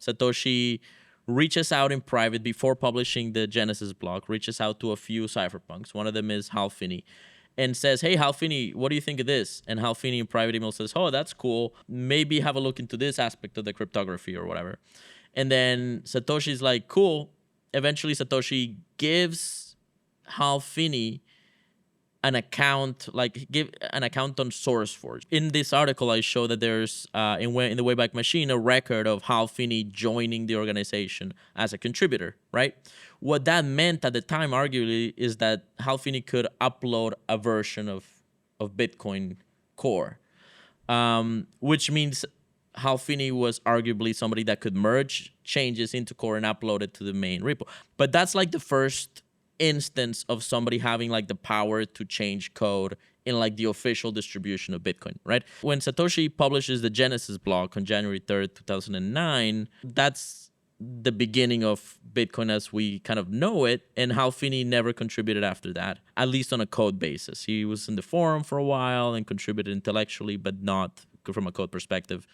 Satoshi reaches out in private before publishing the Genesis block, reaches out to a few cypherpunks. One of them is Hal Finney, and says, hey, Hal Finney, what do you think of this? And Hal Finney in private email says, oh, that's cool. Maybe have a look into this aspect of the cryptography or whatever. And then Satoshi's like, cool. Eventually, Satoshi gives Hal Finney an account, give an account on SourceForge. In this article, I show that there's, in the Wayback Machine, a record of Hal Finney joining the organization as a contributor, right? What that meant at the time, arguably, is that Hal Finney could upload a version of Bitcoin Core, which means Hal Finney was arguably somebody that could merge changes into Core and upload it to the main repo. But that's like the first instance of somebody having like the power to change code in like the official distribution of Bitcoin, right? When Satoshi publishes the Genesis block on January 3rd, 2009, that's the beginning of Bitcoin as we kind of know it. And Hal Finney never contributed after that, at least on a code basis. He was in the forum for a while and contributed intellectually, but not from a code perspective.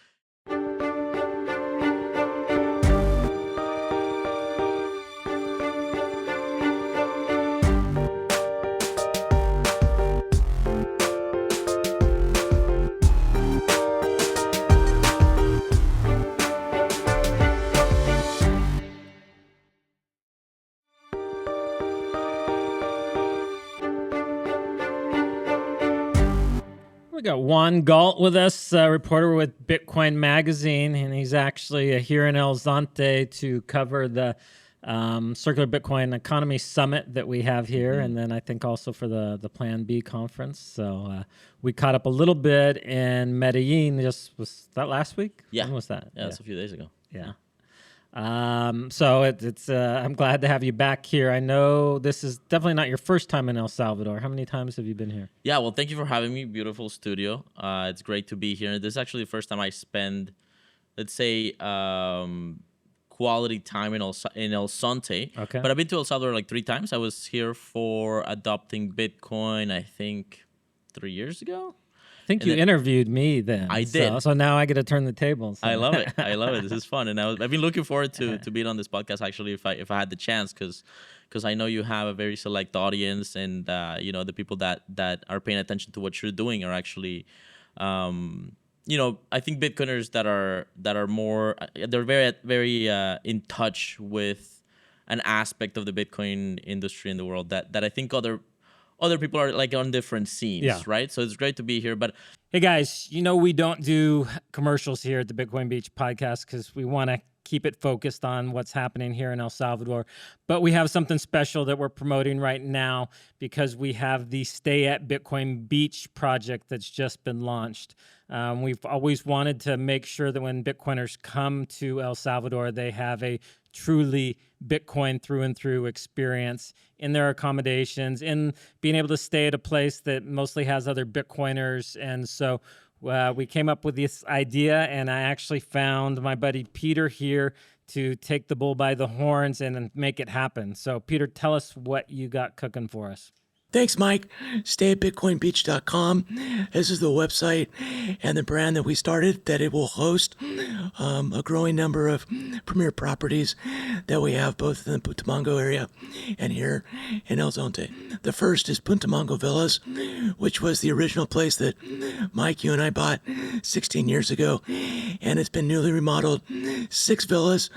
We got Juan Galt with us, reporter with Bitcoin Magazine, and he's actually here in Zonte to cover the Circular Bitcoin Economy Summit that we have here, and then I think also for the Plan B conference. So we caught up a little bit in Medellin. Was that last week? Yeah. When was that? Yeah, that's a few days ago. Yeah. So it's I'm glad to have you back here. I know this is definitely not your first time in El Salvador. How many times have you been here? Yeah, well, thank you for having me. Beautiful studio. It's great to be here. This is actually the first time I spend, let's say, quality time in El Zonte. Okay. But I've been to El Salvador like 3 times. I was here for adopting Bitcoin, I think, 3 years ago. I think you interviewed me then. I did. So now I get to turn the tables. I love it. I love it. This is fun, and I've been looking forward to being on this podcast. Actually, if I had the chance, because I know you have a very select audience, and the people that are paying attention to what you're doing are actually, I think Bitcoiners that are more, they're very in touch with an aspect of the Bitcoin industry in the world that I think other people are like on different scenes, right? So it's great to be here. But hey guys, we don't do commercials here at the Bitcoin Beach podcast because we want to keep it focused on what's happening here in El Salvador. But we have something special that we're promoting right now because we have the Stay at Bitcoin Beach project that's just been launched. We've always wanted to make sure that when Bitcoiners come to El Salvador, they have a truly Bitcoin through and through experience in their accommodations, in being able to stay at a place that mostly has other Bitcoiners. And so we came up with this idea, and I actually found my buddy Peter here to take the bull by the horns and make it happen. So Peter, tell us what you got cooking for us. Thanks, Mike. Stay at bitcoinbeach.com. This is the website and the brand that we started, that it will host a growing number of premier properties that we have both in the Puntamongo area and here in El Zonte. The first is Puntamongo Villas, which was the original place that Mike, you and I bought 16 years ago. And it's been newly remodeled. 6 villas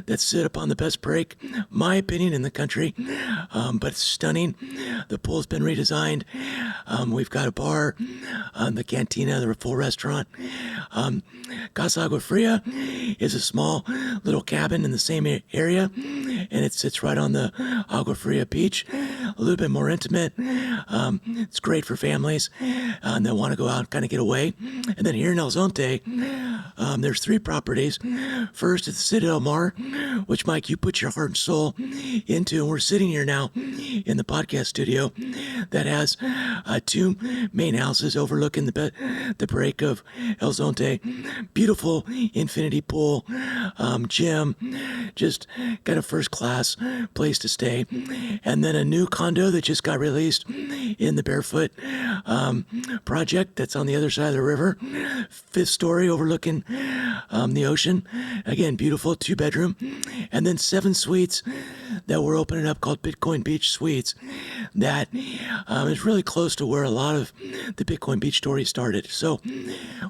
that sit upon the best break, my opinion, in the country. But it's stunning. The pool's been redesigned. We've got a bar, the cantina, the full restaurant. Casa Agua Fria is a small little cabin in the same area, and it sits right on the Agua Fria beach. A little bit more intimate. It's great for families that want to go out and kind of get away. And then here in El Zonte, there's 3 properties. First is the Citadel Mar, which, Mike, you put your heart and soul into, and we're sitting here now in the podcast studio that has 2 main houses overlooking the break of El Zonte. Beautiful infinity pool, gym, just kind of first class place to stay. And then a new condo that just got released in the Barefoot project that's on the other side of the river. 5th story overlooking the ocean. Again, beautiful 2-bedroom. And then 7 suites that we're opening up called Bitcoin Beach Suites that is really close to where a lot of the Bitcoin Beach story started. So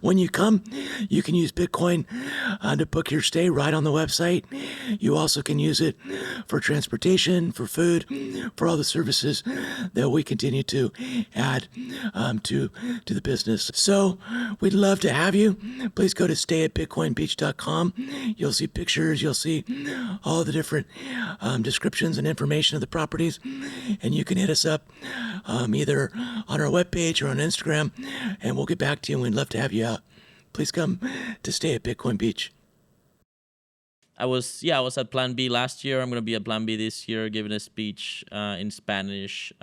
when you come, you can use Bitcoin to book your stay right on the website. You also can use it for transportation, for food, for all the services that we continue to add to the business. So we'd love to have you. Please go to stayatbitcoinbeach.com. You'll see pictures. You'll see all the different descriptions and information of the properties. And you can hit us up either on our webpage or on Instagram, and we'll get back to you, and we'd love to have you out. Please come to stay at Bitcoin Beach. I was at Plan B last year. I'm going to be at Plan B this year, giving a speech in Spanish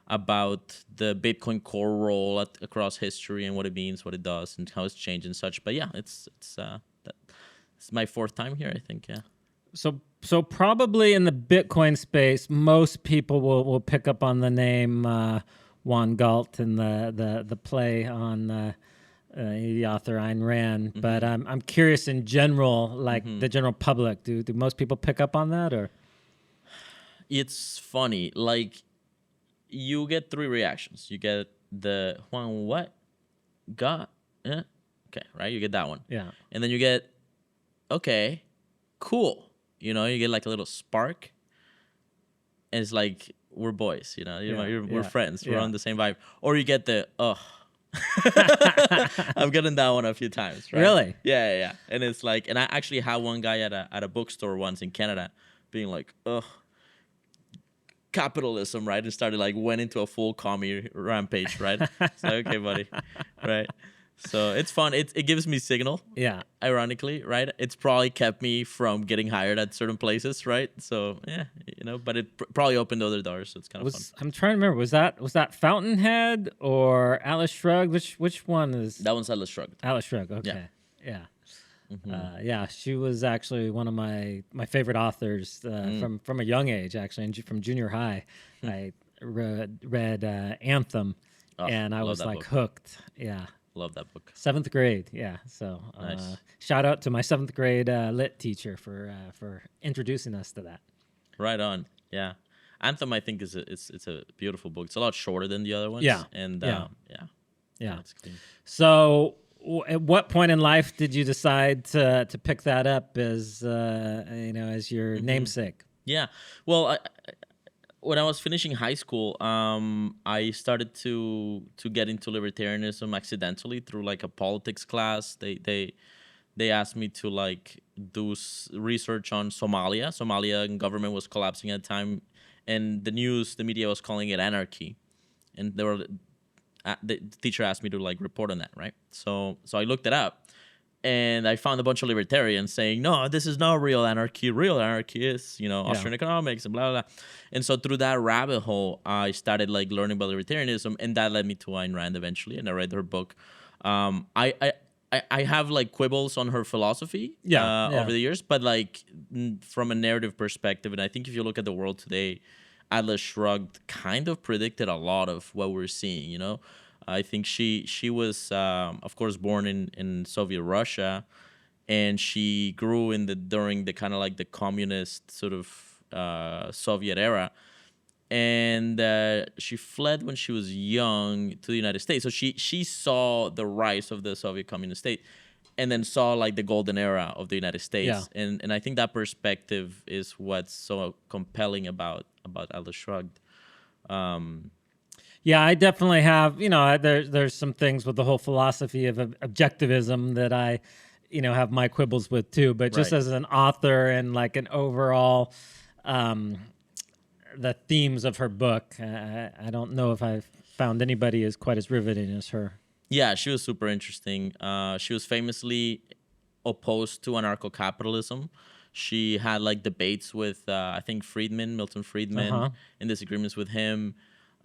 about the Bitcoin core role across history and what it means, what it does, and how it's changed and such. But yeah, it's my 4th time here, I think. Yeah. So probably in the Bitcoin space, most people will pick up on the name Juan Galt and the play on the author Ayn Rand. Mm-hmm. But I'm curious in general, like the general public, do most people pick up on that, or? It's funny. Like, you get 3 reactions. You get the Juan what? Got? Okay, right? You get that one. Yeah. And then you get, okay, cool. You know, you get like a little spark. And it's like, we're boys, you know, we're friends. We're on the same vibe. Or you get the, I've gotten that one a few times, right? Really? Yeah. And it's like, and I actually had one guy at a bookstore once in Canada being like, capitalism, right? And started went into a full commie rampage, right? It's like, okay, buddy, right? So it's fun. It gives me signal. Yeah. Ironically, right? It's probably kept me from getting hired at certain places, right? So yeah, but it probably opened other doors. So it's kind of fun. I'm trying to remember. Was that Fountainhead or Atlas Shrugged? Which one is? That one's Atlas Shrugged. Atlas Shrugged. Okay. Yeah. Mm-hmm. She was actually one of my favorite authors from a young age. Actually, and from junior high, I read Anthem, and I was like hooked. Yeah. Love that book. 7th grade, yeah. So nice. Shout out to my 7th grade lit teacher for introducing us to that. Right on, yeah. Anthem, I think, it's a beautiful book. It's a lot shorter than the other ones. Yeah, and yeah. It's clean. So, at what point in life did you decide to pick that up as as your namesake? Yeah, well, when I was finishing high school, I started to get into libertarianism accidentally through a politics class. They asked me to do research on Somalia. Somalian government was collapsing at the time, and the media was calling it anarchy, and the teacher asked me to report on that, right? So I looked it up. And I found a bunch of libertarians saying, no, this is not real anarchy. Real anarchy is, Austrian economics and blah, blah, blah. And so through that rabbit hole, I started learning about libertarianism, and that led me to Ayn Rand eventually. And I read her book. I have quibbles on her philosophy over the years, but from a narrative perspective, and I think if you look at the world today, Atlas Shrugged kind of predicted a lot of what we're seeing, I think she was, of course, born in Soviet Russia, and she grew during the kind of the communist sort of Soviet era, and she fled when she was young to the United States. So she saw the rise of the Soviet communist state, and then saw the golden era of the United States, and I think that perspective is what's so compelling about Atlas Shrugged. Yeah, I definitely have. There's some things with the whole philosophy of objectivism that I, have my quibbles with too. But just as an author and an overall, the themes of her book, I don't know if I've found anybody as quite as riveting as her. Yeah, she was super interesting. She was famously opposed to anarcho-capitalism. She had debates with I think Milton Friedman, and disagreements with him.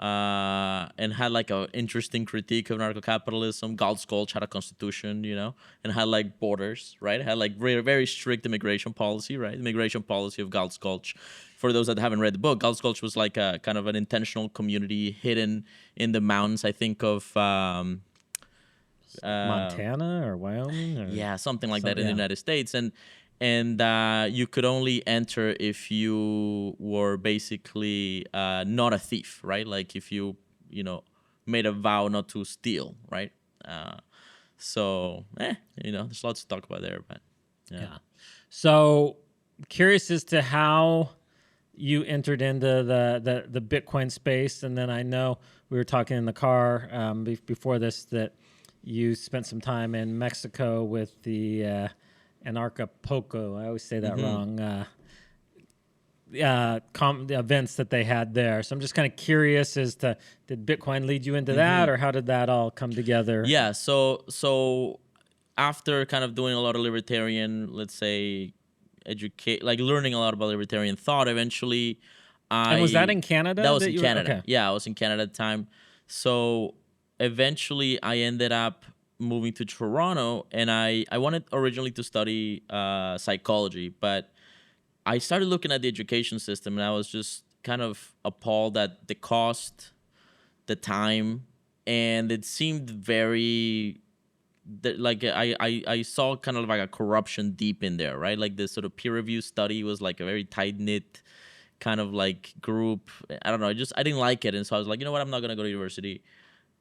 and had like a interesting critique of anarcho-capitalism. Gulch had a constitution, and had like borders, right? Had like very, very strict immigration policy, right? Immigration policy of Gulch. For those that haven't read the book, Gulch was like a kind of an intentional community hidden in the mountains, I think, of Montana or Wyoming, or yeah, something like that in the yeah. United States, and you could only enter if you were basically not a thief, right? Like if you made a vow not to steal, right? So there's lots to talk about there, but yeah. So curious as to how you entered into the Bitcoin space, and then I know we were talking in the car before this that you spent some time in Mexico with the Anarchapulco. I always say that wrong. The events that they had there. So I'm just kind of curious as to, did Bitcoin lead you into that, or how did that all come together? Yeah. So after kind of doing a lot of libertarian, let's say, learning a lot about libertarian thought, eventually And was that in Canada? That was in Canada. Okay. Yeah, I was in Canada at the time. So eventually I ended up moving to Toronto, and I wanted originally to study psychology, but I started looking at the education system, and I was just kind of appalled at the cost, the time, and it seemed very like I saw kind of like a corruption deep in there, right? Like this sort of peer review study was like a very tight knit kind of like group. I don't know. I didn't like it, and so I was like, you know what? I'm not gonna go to university.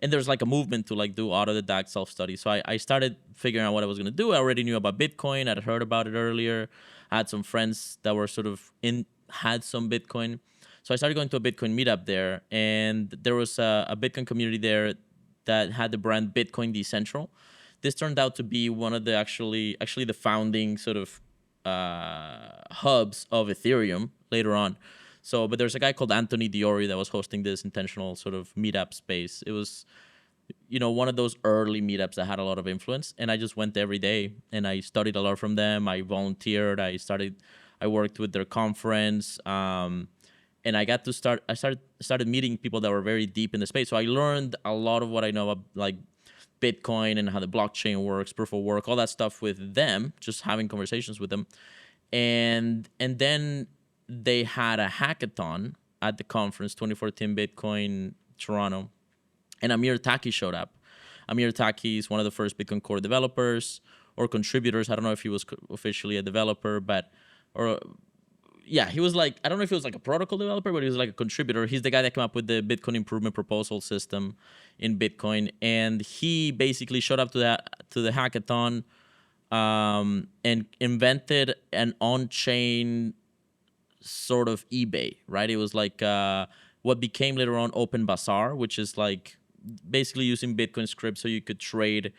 And there's like a movement to like do autodidact self-study. So I started figuring out what I was gonna do. I already knew about Bitcoin. I'd heard about it earlier. I had some friends that were sort of had some Bitcoin. So I started going to a Bitcoin meetup there, and there was a Bitcoin community there that had the brand Bitcoin Decentral. This turned out to be one of the actually the founding sort of hubs of Ethereum later on. So, but there's a guy called Anthony Diori that was hosting this intentional sort of meetup space. It was, one of those early meetups that had a lot of influence, and I just went every day and I studied a lot from them. I volunteered. I worked with their conference, and I started meeting people that were very deep in the space. So I learned a lot of what I know about like Bitcoin and how the blockchain works, proof of work, all that stuff with them, just having conversations with them, and then they had a hackathon at the conference, 2014 Bitcoin Toronto, and Amir Taki showed up. Amir Taki is one of the first Bitcoin Core developers or contributors. I don't know if he was officially a developer, he was like, I don't know if he was like a protocol developer, but he was like a contributor. He's the guy that came up with the Bitcoin improvement proposal system in Bitcoin, and he basically showed up to the hackathon and invented an on-chain sort of eBay, right? It was like what became later on Open Bazaar, which is like basically using Bitcoin script so you could trade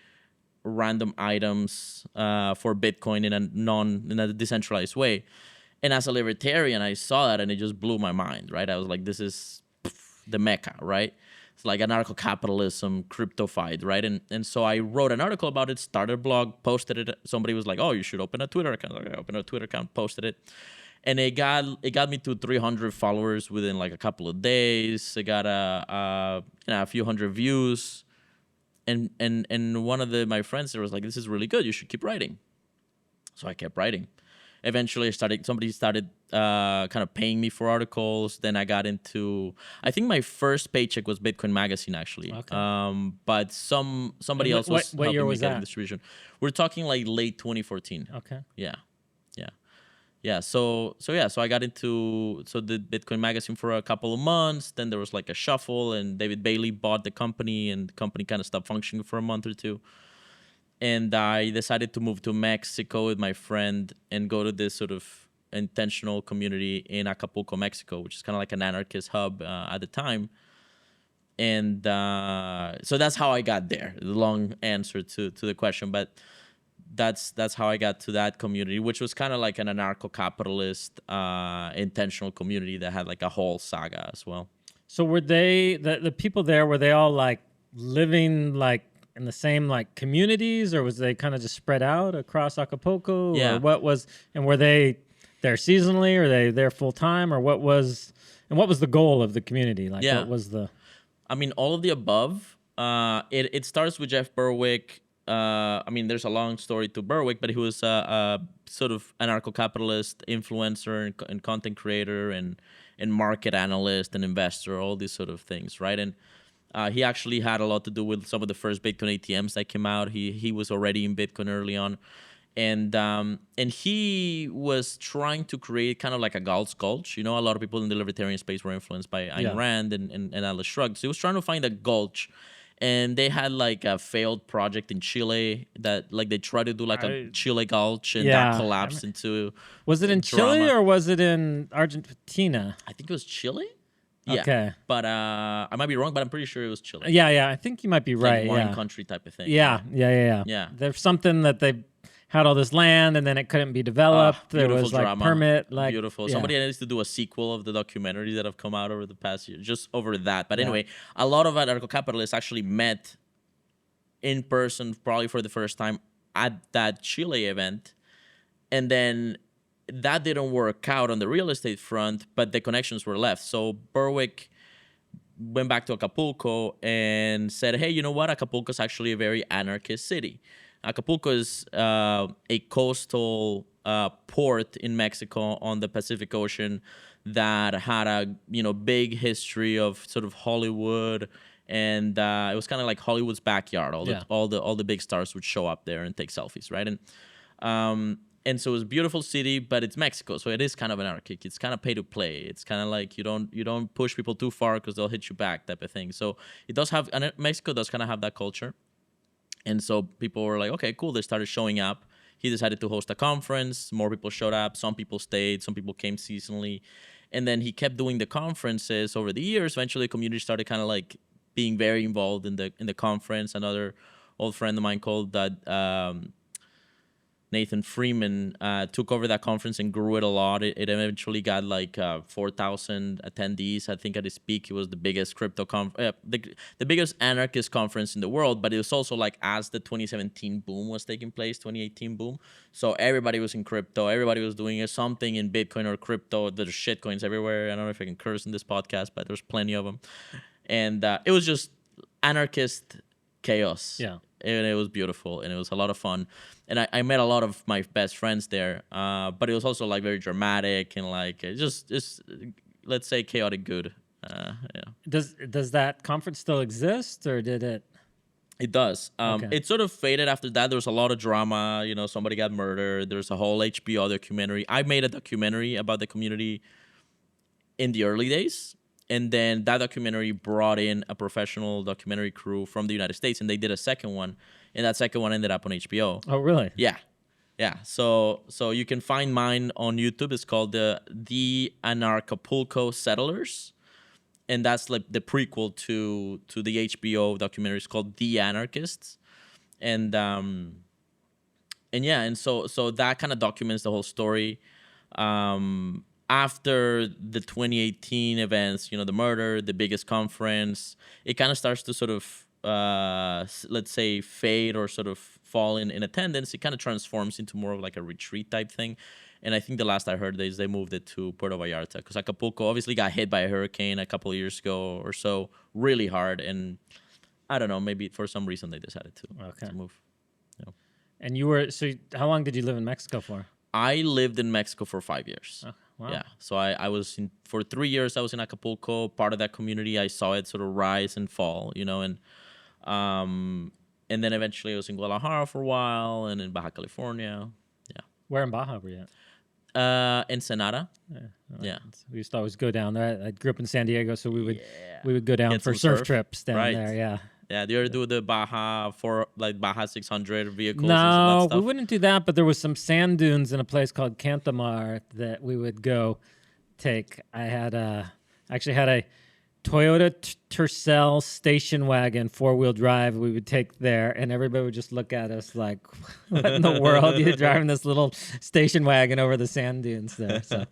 random items for Bitcoin in a decentralized way. And as a libertarian, I saw that and it just blew my mind, right? I was like, this is the mecca, right? It's like anarcho-capitalism, cryptofied, right? And so I wrote an article about it, started a blog, posted it. Somebody was like, oh, you should open a Twitter account. I opened a Twitter account, posted it. And it got me to 300 followers within like a couple of days. It got a few hundred views, and one of my friends there was like, "This is really good. You should keep writing." So I kept writing. Eventually, somebody started kind of paying me for articles. Then I got into, I think my first paycheck was Bitcoin Magazine actually. Okay. But somebody else was what helping year me was get that? distribution. We're talking like late 2014. Okay. Yeah. So I got into the Bitcoin Magazine for a couple of months. Then there was like a shuffle, and David Bailey bought the company, and the company kind of stopped functioning for a month or two. And I decided to move to Mexico with my friend and go to this sort of intentional community in Acapulco, Mexico, which is kind of like an anarchist hub at the time. And so that's how I got there. The long answer to the question, but that's how I got to that community, which was kind of like an anarcho-capitalist intentional community that had like a whole saga as well. So were they the people there? Were they all like living like in the same like communities, or was they kind of just spread out across Acapulco? Yeah. Or what was, and were they there seasonally, or they there full time, or what was the goal of the community? Like, Yeah. what was the? I mean, all of the above. It starts with Jeff Berwick. I mean, there's a long story to Berwick, but he was a sort of anarcho-capitalist influencer and content creator and market analyst and investor, all these sort of things, right? And he actually had a lot to do with some of the first Bitcoin ATMs that came out. He was already in Bitcoin early on. And he was trying to create kind of like a Gulch. You know, a lot of people in the libertarian space were influenced by Ayn Rand and Atlas Shrugged. So he was trying to find a Gulch. And they had like a failed project in Chile that like they tried to do like a Chile Gulch and that collapsed into. Was it in drama. Chile or was it in Argentina? I think it was Chile. Yeah. Okay. But I might be wrong, but I'm pretty sure it was Chile. Yeah. I think you might be right. Like wine country type of thing. Yeah. There's something that they had all this land and then it couldn't be developed. There was like drama. Permit. Like, beautiful. Yeah. Somebody needs to do a sequel of the documentaries that have come out over the past year, just over that. But anyway, a lot of anarcho-capitalists actually met in person, probably for the first time at that Chile event. And then that didn't work out on the real estate front, but the connections were left. So Berwick went back to Acapulco and said, hey, you know what? Acapulco is actually a very anarchist city. Acapulco is a coastal port in Mexico on the Pacific Ocean that had a big history of sort of Hollywood, and it was kind of like Hollywood's backyard. All the big stars would show up there and take selfies, right? And so it's a beautiful city, but it's Mexico, so it is kind of anarchic. It's kind of pay to play. It's kind of like you don't push people too far because they'll hit you back, type of thing. So it does have, and Mexico does kind of have that culture. And so people were like, okay, cool. They started showing up. He decided to host a conference. More people showed up. Some people stayed. Some people came seasonally. And then he kept doing the conferences over the years. Eventually, the community started kind of like being very involved in the conference. Another old friend of mine called Nathan Freeman took over that conference and grew it a lot. It eventually got like 4,000 attendees. I think at its peak, it was the biggest the biggest anarchist conference in the world. But it was also like as the 2017 boom was taking place, 2018 boom. So everybody was in crypto. Everybody was doing something in Bitcoin or crypto. There's shitcoins everywhere. I don't know if I can curse in this podcast, but there's plenty of them. And it was just anarchist chaos. Yeah. And it was beautiful, and it was a lot of fun. And I met a lot of my best friends there, but it was also like very dramatic and like just let's say chaotic good. Yeah. Does that conference still exist, or did it? It does. Okay. It sort of faded after that. There was a lot of drama. Somebody got murdered. There's a whole HBO documentary. I made a documentary about the community in the early days. And then that documentary brought in a professional documentary crew from the United States, and they did a second one, and that second one ended up on HBO. Oh, really? Yeah. So you can find mine on YouTube. It's called the Anarchapulco Settlers, and that's like the prequel to the HBO documentary. It's called The Anarchists, and so that kind of documents the whole story. After the 2018 events, the murder, the biggest conference, it kind of starts to sort of, let's say, fade or sort of fall in attendance. It kind of transforms into more of like a retreat type thing. And I think the last I heard is they moved it to Puerto Vallarta because Acapulco obviously got hit by a hurricane a couple of years ago or so, really hard. And I don't know, maybe for some reason they decided to move. And how long did you live in Mexico for? I lived in Mexico for 5 years. Oh, wow. Yeah. So I was for 3 years, I was in Acapulco, part of that community. I saw it sort of rise and fall, and then eventually I was in Guadalajara for a while and in Baja California. Yeah. Where in Baja were you at? Ensenada. Yeah. We used to always go down there. I grew up in San Diego, so we would go down for surf trips down there. Yeah. Yeah, do you ever do the Baja 600 vehicles? No, and that stuff? We wouldn't do that, but there was some sand dunes in a place called Cantamar that we would go take. I actually had a Toyota Tercel station wagon, 4-wheel drive. We would take there, and everybody would just look at us like, what in the world? You're driving this little station wagon over the sand dunes there. So.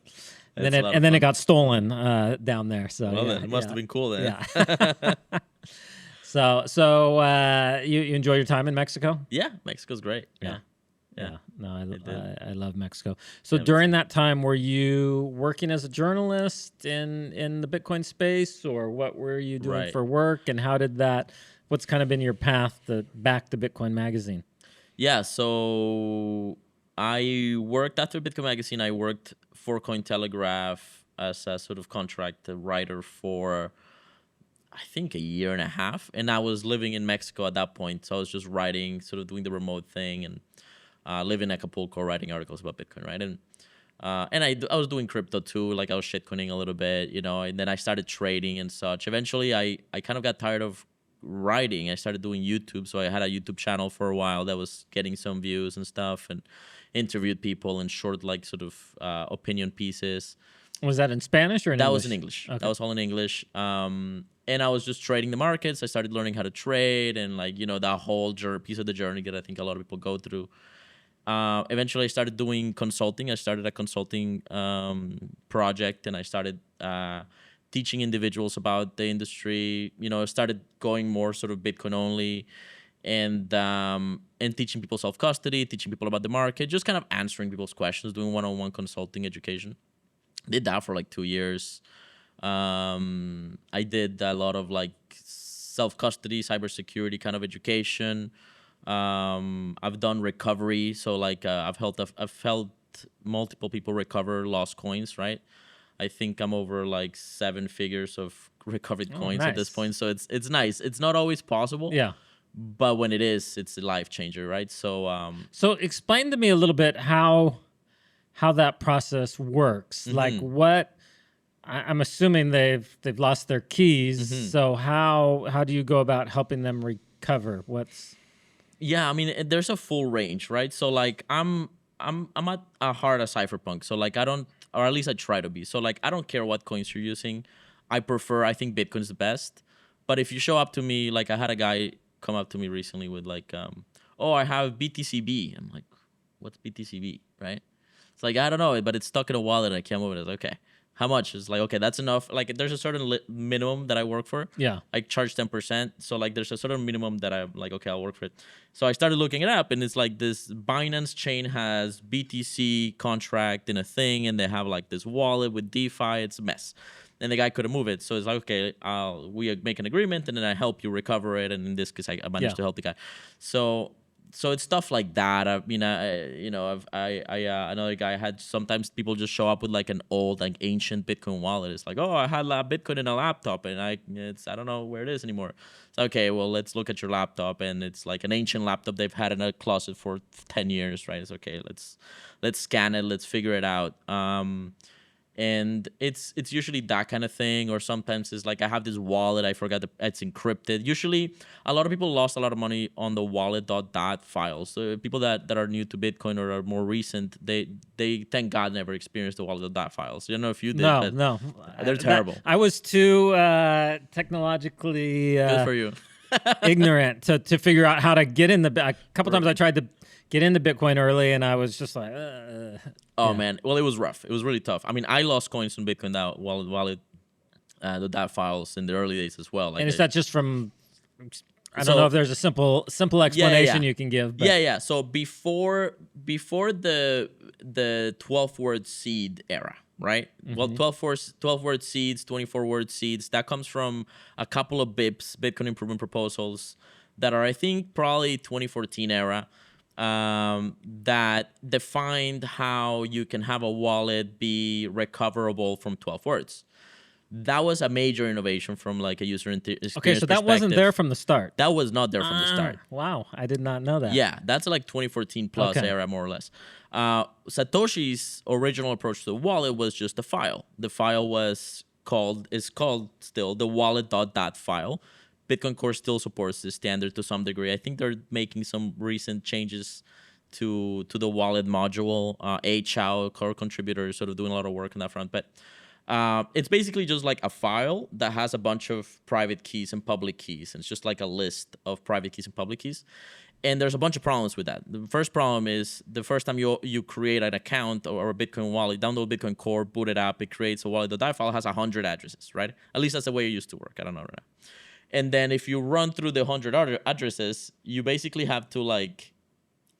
And then it got stolen down there. So it must have been cool then. Yeah. So you enjoy your time in Mexico? Yeah, Mexico's great. Yeah. Yeah. No, did. I love Mexico. So during that time, were you working as a journalist in the Bitcoin space, or what were you doing Right. for work, and how did that? What's kind of been your path back to Bitcoin Magazine? Yeah, so I worked after Bitcoin Magazine. I worked for Cointelegraph as a sort of contract writer for I think a year and a half, and I was living in Mexico at that point, so I was just writing, sort of doing the remote thing, and living in Acapulco, writing articles about Bitcoin, right? And I was doing crypto too, like I was shitcoining a little bit, and then I started trading and such. Eventually, I kind of got tired of writing. I started doing YouTube, so I had a YouTube channel for a while that was getting some views and stuff, and interviewed people and short, like, sort of opinion pieces. Was that in Spanish or in That English? was in English. Okay. That was all in English. And I was just trading the markets. I started learning how to trade, and that whole piece of the journey that I think a lot of people go through. Eventually, I started doing consulting. I started a consulting project, and I started teaching individuals about the industry. I started going more sort of Bitcoin only, and teaching people self-custody, teaching people about the market, just kind of answering people's questions, doing one-on-one consulting education. Did that for like 2 years. I did a lot of like self-custody, cybersecurity kind of education. I've done recovery, so like I've helped multiple people recover lost coins, right? I think I'm over like 7 figures of recovered coins at this nice. point, so it's nice. It's not always possible, Yeah. but when it is, it's a life changer, right? So So explain to me a little bit how that process works. Like what I'm assuming they've lost their keys. So how do you go about helping them recover? yeah, I mean, there's a full range, right? So like I'm at a heart a cypherpunk. So like I don't, or at least I try to be. So like I don't care what coins you're using. I think Bitcoin's the best. But if you show up to me, like I had a guy come up to me recently with like, oh, I have BTCB. I'm like, what's BTCB, right? It's like, I don't know, but it's stuck in a wallet and I can't move it. It's like, okay. How much? It's like, okay, that's enough. Like, there's a certain minimum that I work for. Yeah. I charge 10%. So, like, there's a certain minimum that I'm like, okay, I'll work for it. So I started looking it up, and it's like this Binance chain has BTC contract in a thing, and they have like this wallet with DeFi. It's a mess. And the guy couldn't move it. So it's like, okay, we make an agreement, and then I help you recover it. And in this case, I managed to help the guy. So it's stuff like that. Another guy had, sometimes people just show up with like an old, like ancient Bitcoin wallet. It's like, oh, I had Bitcoin in a laptop, and I don't know where it is anymore. It's okay. Well, let's look at your laptop, and it's like an ancient laptop they've had in a closet for 10 years, right? It's okay. Let's scan it. Let's figure it out. And it's usually that kind of thing, or sometimes it's like I have this wallet, I forgot it's encrypted. Usually, a lot of people lost a lot of money on the wallet.dat files. So people that are new to Bitcoin or are more recent, they thank God never experienced the wallet.dat files. I don't know if you did. No, but no, they're terrible. I was too technologically Good for you. ignorant to figure out how to get in a couple times I tried to get into Bitcoin early, and I was just like, oh man, well, it was rough. It was really tough. I mean, I lost coins from Bitcoin that wallet, the DAT files in the early days as well. Like, and is that just from? I don't know if there's a simple explanation you can give. But. Yeah. So before the 12-word seed era, right? Well, 12-word seeds, 24-word seeds. That comes from a couple of Bitcoin improvement proposals that are, I think, probably 2014 era. That defined how you can have a wallet be recoverable from 12 words. That was a major innovation from like a user experience Okay, so that wasn't there from the start. That was not there from the start. Wow, I did not know that. Yeah, that's like 2014 plus era, more or less. Satoshi's original approach to the wallet was just a file. The file is called still the wallet.dat file. Bitcoin Core still supports this standard to some degree. I think they're making some recent changes to the wallet module. Chow, core contributor, sort of doing a lot of work on that front. But it's basically just like a file that has a bunch of private keys and public keys. And it's just like a list of private keys and public keys. And there's a bunch of problems with that. The first problem is the first time you create an account or a Bitcoin wallet, download Bitcoin Core, boot it up, it creates a wallet. The file has 100 addresses, right? At least that's the way it used to work. I don't know right now. And then if you run through the 100 addresses, you basically have to like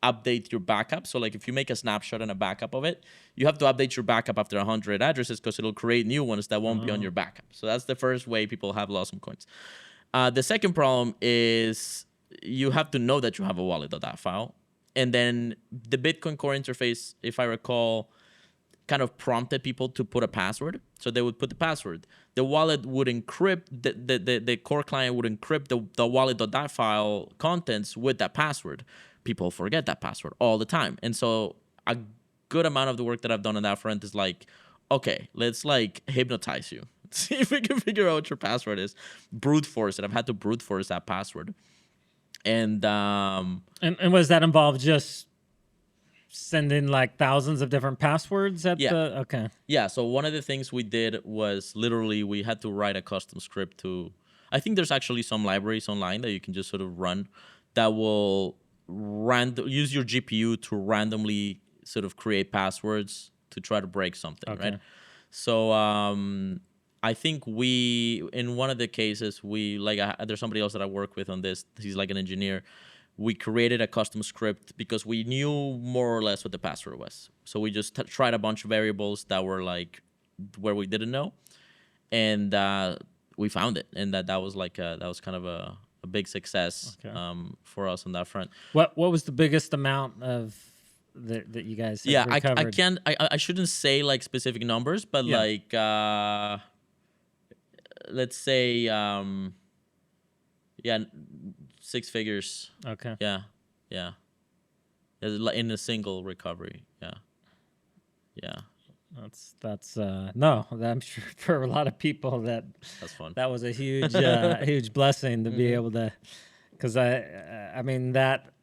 update your backup. So like if you make a snapshot and a backup of it, you have to update your backup after 100 addresses because it'll create new ones that won't be on your backup. So that's the first way people have lost some coins. The second problem is you have to know that you have a wallet.dat file. And then the Bitcoin Core interface, if I recall, kind of prompted people to put a password. So they would put the password. The wallet would encrypt, the core client would encrypt the wallet.dat file contents with that password. People forget that password all the time. And so a good amount of the work that I've done on that front is like, okay, let's like hypnotize you. See if we can figure out what your password is. Brute force it. I've had to brute force that password. And was that involved just sending like thousands of different passwords at the okay. Yeah, so one of the things we did was literally we had to write a custom script to, I think there's actually some libraries online that you can just sort of run that will use your GPU to randomly sort of create passwords to try to break something, right? So I think in one of the cases, there's somebody else that I work with on this. He's like an engineer. We created a custom script because we knew more or less what the password was. So we just tried a bunch of variables that were like where we didn't know, and we found it. And that was like that was kind of a big success for us on that front. What was the biggest amount of that you guys have recovered? I shouldn't say like specific numbers, but like let's say 6 figures. Okay. Yeah. In a single recovery. Yeah. That's no. I'm sure for a lot of people that's fun. That was a huge huge blessing to be able to, because I mean that,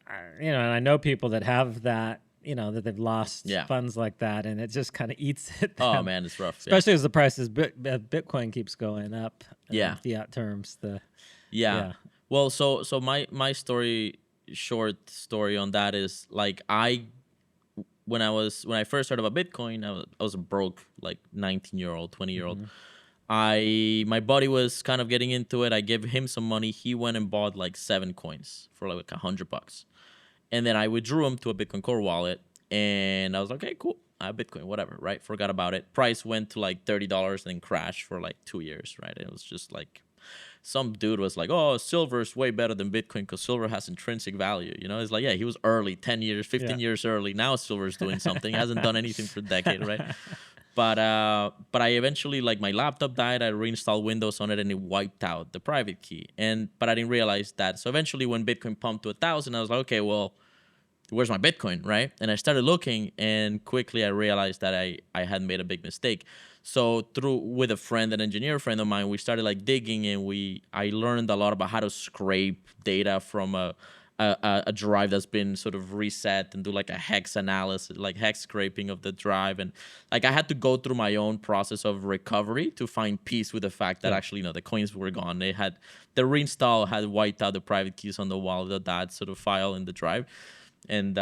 and I know people that have that, that they've lost funds like that, and it just kind of eats at them. Oh man, it's rough. Especially as the prices Bitcoin keeps going up. Yeah. In fiat terms. Well, so my short story on that is like when I first heard about Bitcoin, I was a broke like 19-year-old, 20-year-old. My buddy was kind of getting into it. I gave him some money. He went and bought like 7 coins for like $100. And then I withdrew them to a Bitcoin Core wallet, and I was like, okay, cool. I have Bitcoin, whatever, right? Forgot about it. Price went to like $30 and then crashed for like 2 years, right? It was just like some dude was like, oh, silver is way better than Bitcoin because silver has intrinsic value. It's like, yeah, he was early, 10 years, 15 years early. Now silver is doing something. Hasn't done anything for a decade, right? But I eventually, like, my laptop died. I reinstalled Windows on it, and it wiped out the private key. But I didn't realize that. So eventually, when Bitcoin pumped to 1,000, I was like, okay, well, where's my Bitcoin, right? And I started looking, and quickly I realized that I had made a big mistake. So with a friend, an engineer friend of mine, we started like digging, and I learned a lot about how to scrape data from a drive that's been sort of reset and do like a hex analysis, like hex scraping of the drive. And like I had to go through my own process of recovery to find peace with the fact that actually, the coins were gone. The reinstall had wiped out the private keys on the wallet.dat sort of file in the drive. And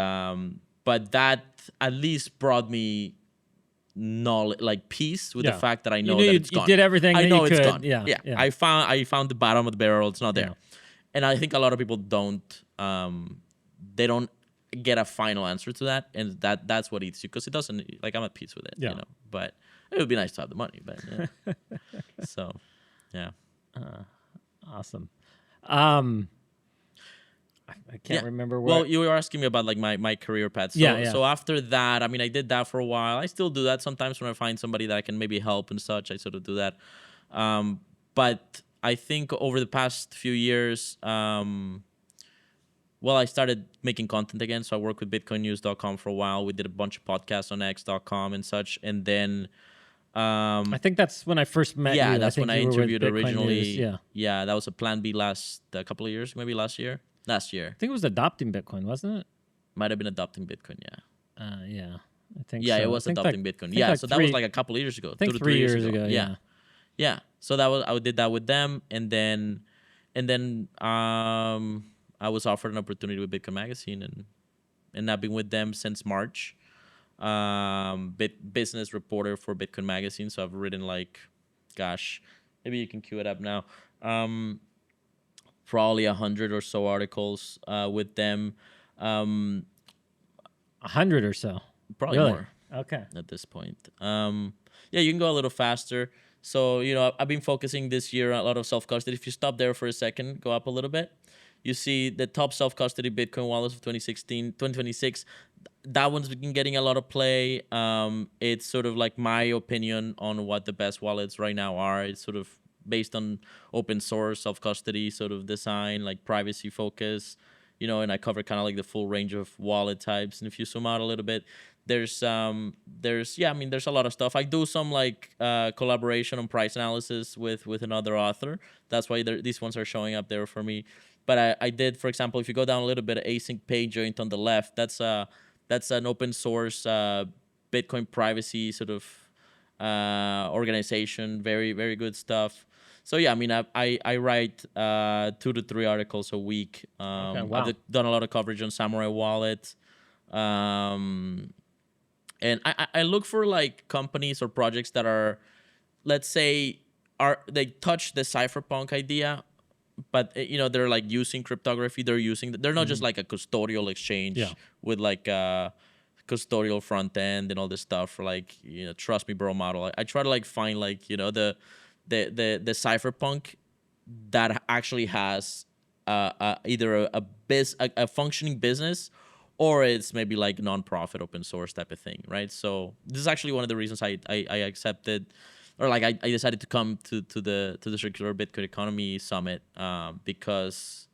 but that at least brought me knowledge, like peace with the fact that I know that it's gone. You did everything I know it's gone. Yeah. I found the bottom of the barrel. It's not there. And I think a lot of people don't get a final answer to that, and that's what eats you, because it doesn't, like, I'm at peace with it. But it would be nice to have the money, but so yeah. Awesome. I can't remember where. Well, you were asking me about like my career path. So, so after that, I mean, I did that for a while. I still do that sometimes when I find somebody that I can maybe help and such. I sort of do that. But I think over the past few years, I started making content again. So I worked with BitcoinNews.com for a while. We did a bunch of podcasts on X.com and such. And then I think that's when I first met you. Yeah, that's when I interviewed originally. News, yeah, that was a plan B a couple of years, maybe last year. I think it was adopting Bitcoin, wasn't it? Might have been adopting Bitcoin, yeah. I think so. it was adopting Bitcoin. Yeah, so that was like a couple of years ago. I think 2 to 3 years ago. Yeah. So I did that with them, and then I was offered an opportunity with Bitcoin Magazine, and I've been with them since March. Business reporter for Bitcoin Magazine. So I've written like, gosh, maybe you can queue it up now. Probably 100 or so articles with them. 100 or so. Probably Really? more Okay. at this point. Yeah, you can go a little faster. So, I've been focusing this year on a lot of self-custody. If you stop there for a second, go up a little bit, you see the top self-custody Bitcoin wallets of 2026. That one's been getting a lot of play. It's sort of like my opinion on what the best wallets right now are. It's sort of based on open source, self-custody sort of design, like privacy focus, and I cover kind of like the full range of wallet types. And if you zoom out a little bit, there's a lot of stuff. I do some like collaboration on price analysis with another author. That's why these ones are showing up there for me. But I did, for example, if you go down a little bit, async pay joint on the left, that's an open source Bitcoin privacy sort of organization. Very, very good stuff. So yeah, I mean, I write 2 to 3 articles a week. Okay, wow. I've done a lot of coverage on Samurai Wallet. And I look for like companies or projects that are, let's say, they touch the cypherpunk idea, but they're like using cryptography. They're not just like a custodial exchange with like a custodial front end and all this stuff for like trust me bro model. I try to like find like the cypherpunk that actually has either a functioning business, or it's maybe like non-profit open source type of thing, right? So this is actually one of the reasons I accepted, or like I decided to come to the Circular Bitcoin Economy Summit, because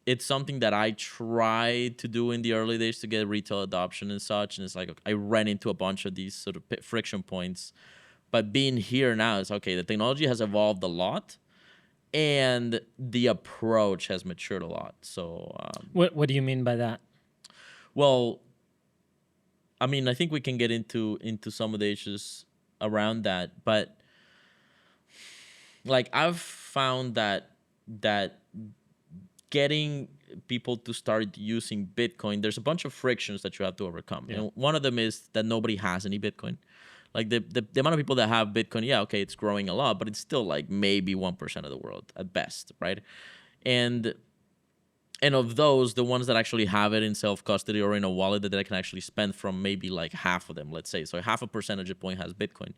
it's something that I tried to do in the early days to get retail adoption and such, and it's like I ran into a bunch of these sort of friction points. But being here now, it's okay. The technology has evolved a lot, and the approach has matured a lot. So What do you mean by that? Well, I mean, I think we can get into some of the issues around that, but like I've found that getting people to start using Bitcoin, there's a bunch of frictions that you have to overcome. Yeah. And one of them is that nobody has any Bitcoin. Like the amount of people that have Bitcoin, yeah, okay, it's growing a lot, but it's still like maybe 1% of the world at best, right? And of those, the ones that actually have it in self-custody or in a wallet that they can actually spend from, maybe like half of them, let's say. So half a percentage point has Bitcoin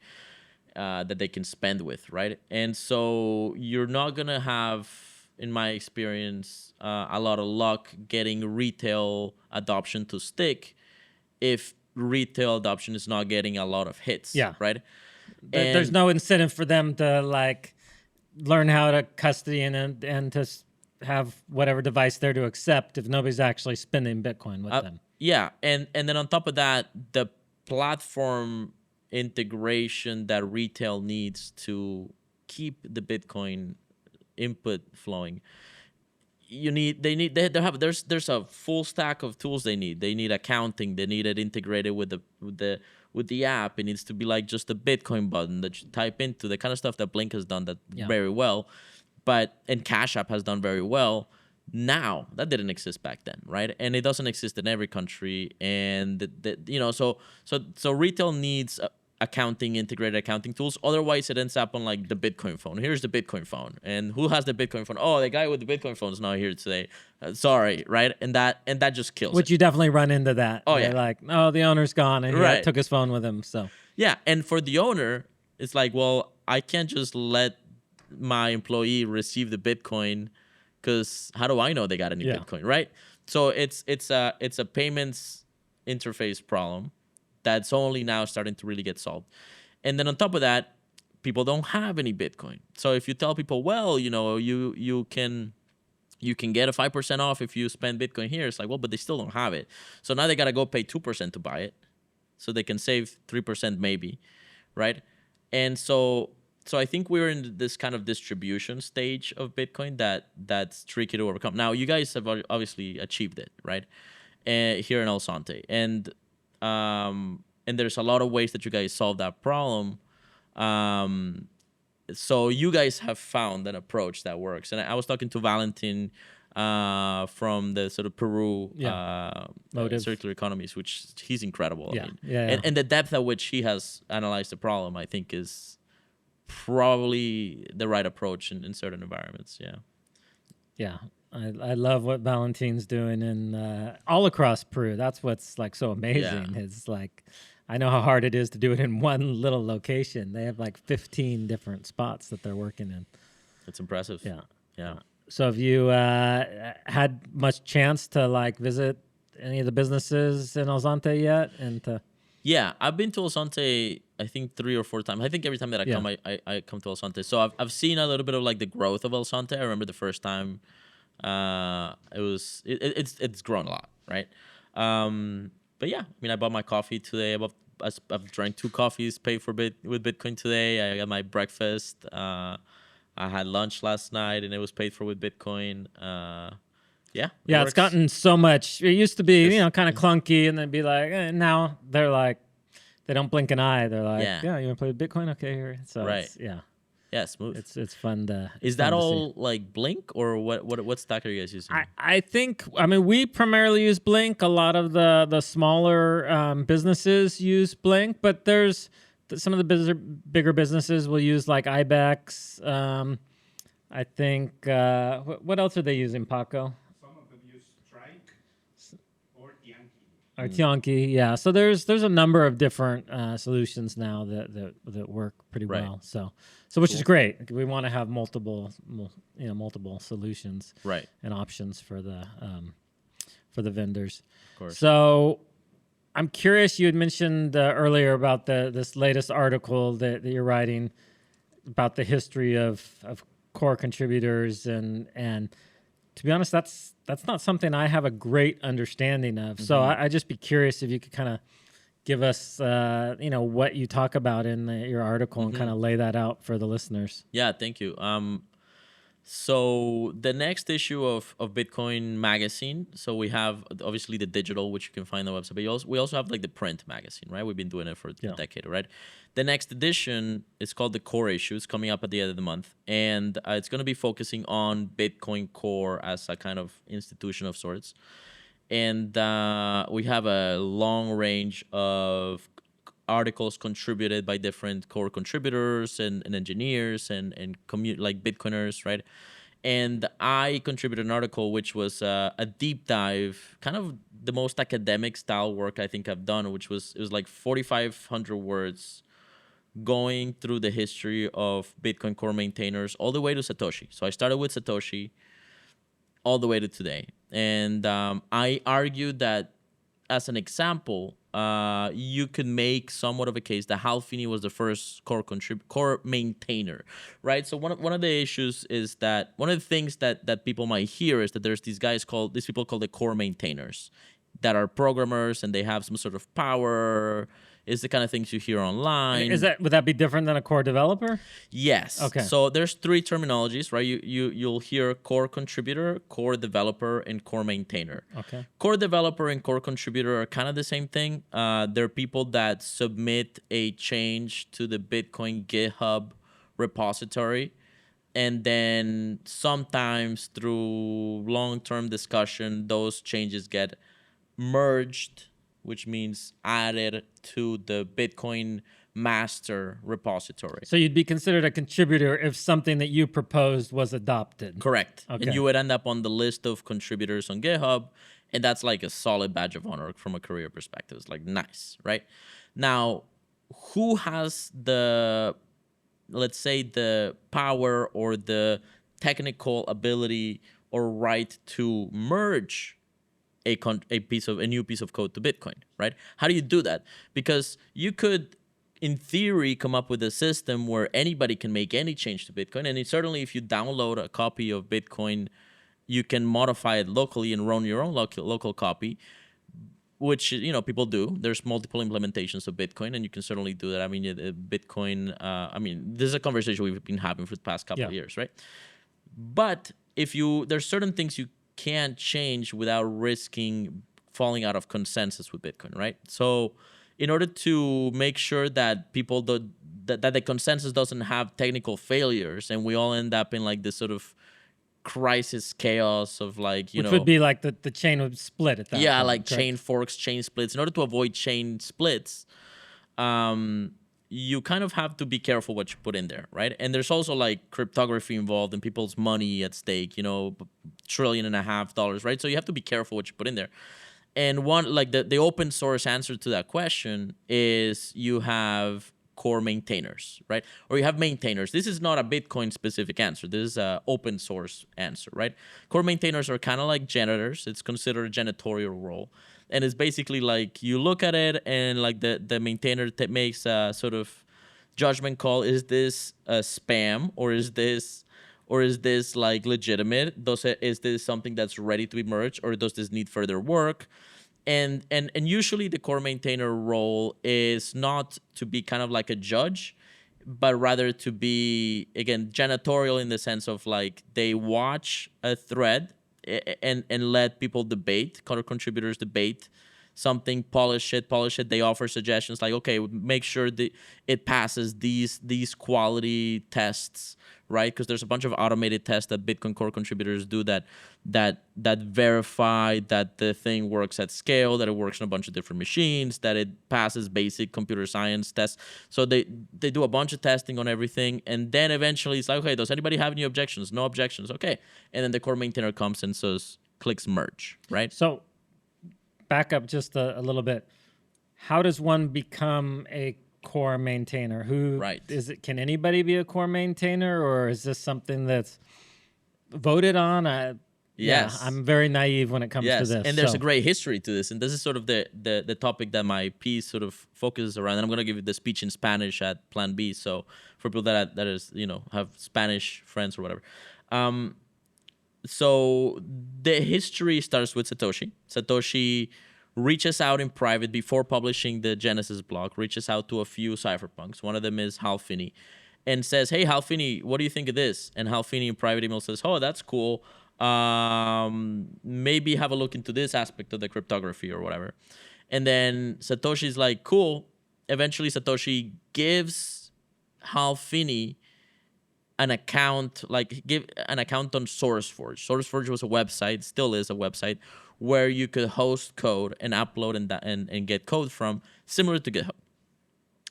that they can spend with, right? And so you're not going to have, in my experience, a lot of luck getting retail adoption to stick if retail adoption is not getting a lot of hits, right? There's no incentive for them to like learn how to custody and to have whatever device there to accept if nobody's actually spending Bitcoin with them. Yeah, and then on top of that, the platform integration that retail needs to keep the Bitcoin input flowing. There's a full stack of tools they need. They need accounting. They need it integrated with the app. It needs to be like just a Bitcoin button that you type into, the kind of stuff that Blink has done that very well, and Cash App has done very well. Now that didn't exist back then, right? And it doesn't exist in every country. And so retail needs integrated accounting tools. Otherwise, it ends up on like the Bitcoin phone. Here's the Bitcoin phone, and who has the Bitcoin phone? Oh, the guy with the Bitcoin phone is not here today. Sorry, right? And that just kills. Which you definitely run into that. Oh, They're yeah. like, oh, the owner's gone, and he took his phone with him. So yeah, and for the owner, it's like, well, I can't just let my employee receive the Bitcoin, because how do I know they got any Bitcoin, right? So it's a payments interface problem that's only now starting to really get solved. And then on top of that, people don't have any Bitcoin. So if you tell people, well, you can get a 5% off if you spend Bitcoin here, it's like, well, but they still don't have it. So now they got to go pay 2% to buy it, so they can save 3% maybe, right? And so I think we're in this kind of distribution stage of Bitcoin that's tricky to overcome. Now, you guys have obviously achieved it, right? Here in El Zonte. And there's a lot of ways that you guys solve that problem. So you guys have found an approach that works. And I was talking to Valentin from the sort of Peru circular economies, which he's incredible. I mean. And the depth at which he has analyzed the problem, I think, is probably the right approach in certain environments. Yeah. I love what Valentine's doing in all across Peru. That's what's like so amazing. Yeah. It's like I know how hard it is to do it in one little location. They have like 15 different spots that they're working in. It's impressive. Yeah. Yeah. So have you had much chance to like visit any of the businesses in El Zonte yet? And to Yeah, I've been to El Zonte, I think 3 or 4 times. I think every time that I Yeah. come, I come to El Zonte. So I've seen a little bit of like the growth of El Zonte. I remember the first time, it's grown a lot, right? But yeah, I mean, I bought my coffee today. I've drank 2 coffees, paid for with Bitcoin today. I got my breakfast. I had lunch last night, and it was paid for with Bitcoin. Yeah, yeah, it's works. gotten so much. It used to be, It's- kind of clunky, and then be like, now they're like, they don't blink an eye. They're like, Yeah. yeah, you want to play with Bitcoin? Okay, here. So Right. yeah, smooth. it's fun to. Is fun that to see. all like Blink, or what stack are you guys using? I think, we primarily use Blink. A lot of the smaller businesses use Blink, but there's some of the bigger businesses will use like Ibex. I think, what else are they using, Paco? Some of them use Strike or Yankee. Or Tianki, yeah. So there's a number of different solutions now that work pretty Right. well. So which is great. We want to have multiple solutions Right. and options for the vendors. Of course. So I'm curious. You had mentioned earlier about this latest article that you're writing about the history of core contributors and to be honest, that's not something I have a great understanding of. So I'd just be curious if you could kind of give us, what you talk about in your article and kind of lay that out for the listeners. Yeah, thank you. So the next issue of Bitcoin Magazine. So we have obviously the digital, which you can find on the website, but we also have like the print magazine, right? We've been doing it for a decade, right? The next edition is called the Core Issue. It's coming up at the end of the month, and it's going to be focusing on Bitcoin Core as a kind of institution of sorts. And we have a long range of articles contributed by different core contributors and engineers and like Bitcoiners, right? And I contributed an article which was a deep dive, kind of the most academic style work I think I've done, it was like 4,500 words going through the history of Bitcoin core maintainers all the way to Satoshi. So I started with Satoshi all the way to today. And I argued that as an example, you could make somewhat of a case that Hal Finney was the first core maintainer, right? So one of the issues is that one of the things that people might hear is that there's these people called the core maintainers that are programmers and they have some sort of power. Is the kind of things you hear online. Would that be different than a core developer? Yes. Okay. So there's 3 terminologies, right? You'll hear core contributor, core developer, and core maintainer. Okay. Core developer and core contributor are kind of the same thing. They're people that submit a change to the Bitcoin GitHub repository, and then sometimes through long-term discussion, those changes get merged, which means added to the Bitcoin master repository. So you'd be considered a contributor if something that you proposed was adopted. Correct. Okay. And you would end up on the list of contributors on GitHub, and that's like a solid badge of honor from a career perspective. It's like nice, right? Now, who has let's say the power or the technical ability or right to merge a new piece of code to Bitcoin, right? How do you do that? Because you could, in theory, come up with a system where anybody can make any change to Bitcoin. And certainly if you download a copy of Bitcoin, you can modify it locally and run your own local copy, which, people do. There's multiple implementations of Bitcoin, and you can certainly do that. I mean, Bitcoin, this is a conversation we've been having for the past couple of years, right? But there's certain things you can't change without risking falling out of consensus with Bitcoin, right? So in order to make sure that that the consensus doesn't have technical failures and we all end up in like this sort of crisis chaos of like, Which would be like the chain would split at that point, like correct? chain forks, chain splits. In order to avoid chain splits, you kind of have to be careful what you put in there, right? And there's also like cryptography involved and people's money at stake, $1.5 trillion, right? So you have to be careful what you put in there. And one, like the open source answer to that question is you have core maintainers, right? Or you have maintainers. This is not a Bitcoin specific answer. This is an open source answer, right? Core maintainers are kind of like janitors. It's considered a janitorial role. And it's basically like you look at it and like the maintainer makes a sort of judgment call. Is this a spam or is this like legitimate? Is this something that's ready to be merged, or does this need further work? And usually the core maintainer role is not to be kind of like a judge, but rather to be, again, janitorial in the sense of like they watch a thread and let people debate, core contributors debate something, polish it. They offer suggestions like, okay, make sure that it passes these quality tests, right? Because there's a bunch of automated tests that Bitcoin core contributors do that verify that the thing works at scale, that it works on a bunch of different machines, that it passes basic computer science tests. So they do a bunch of testing on everything, and then eventually it's like, okay, does anybody have any objections? No objections, okay. And then the core maintainer comes and says, clicks merge, right? So back up just a little bit. How does one become a core maintainer? Right. Is it? Can anybody be a core maintainer, or is this something that's voted on? Yes. Yeah, I'm very naive when it comes to this. And there's a great history to this, and this is sort of the topic that my piece sort of focuses around. And I'm going to give you the speech in Spanish at Plan B, so for people that is have Spanish friends or whatever. So the history starts with Satoshi. Satoshi reaches out in private before publishing the Genesis blog, reaches out to a few cypherpunks. One of them is Hal Finney, and says, hey, Hal Finney, what do you think of this? And Hal Finney in private email says, oh, that's cool. Maybe have a look into this aspect of the cryptography or whatever. And then Satoshi's like, cool. Eventually, Satoshi gives Hal Finney an account, give an account on SourceForge. SourceForge was a website, still is a website, where you could host code and upload and get code from, similar to GitHub.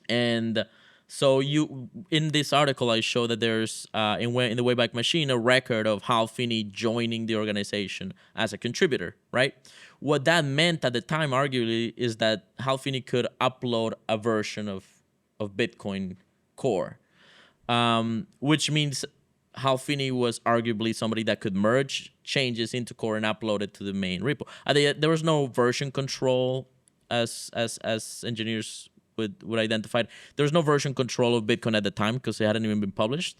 And so in this article, I show that there's in the Wayback Machine a record of Hal Finney joining the organization as a contributor, right? What that meant at the time, arguably, is that Hal Finney could upload a version of Bitcoin Core. Which means Hal Finney was arguably somebody that could merge changes into Core and upload it to the main repo. There was no version control as engineers would identify. There was no version control of Bitcoin at the time because it hadn't even been published.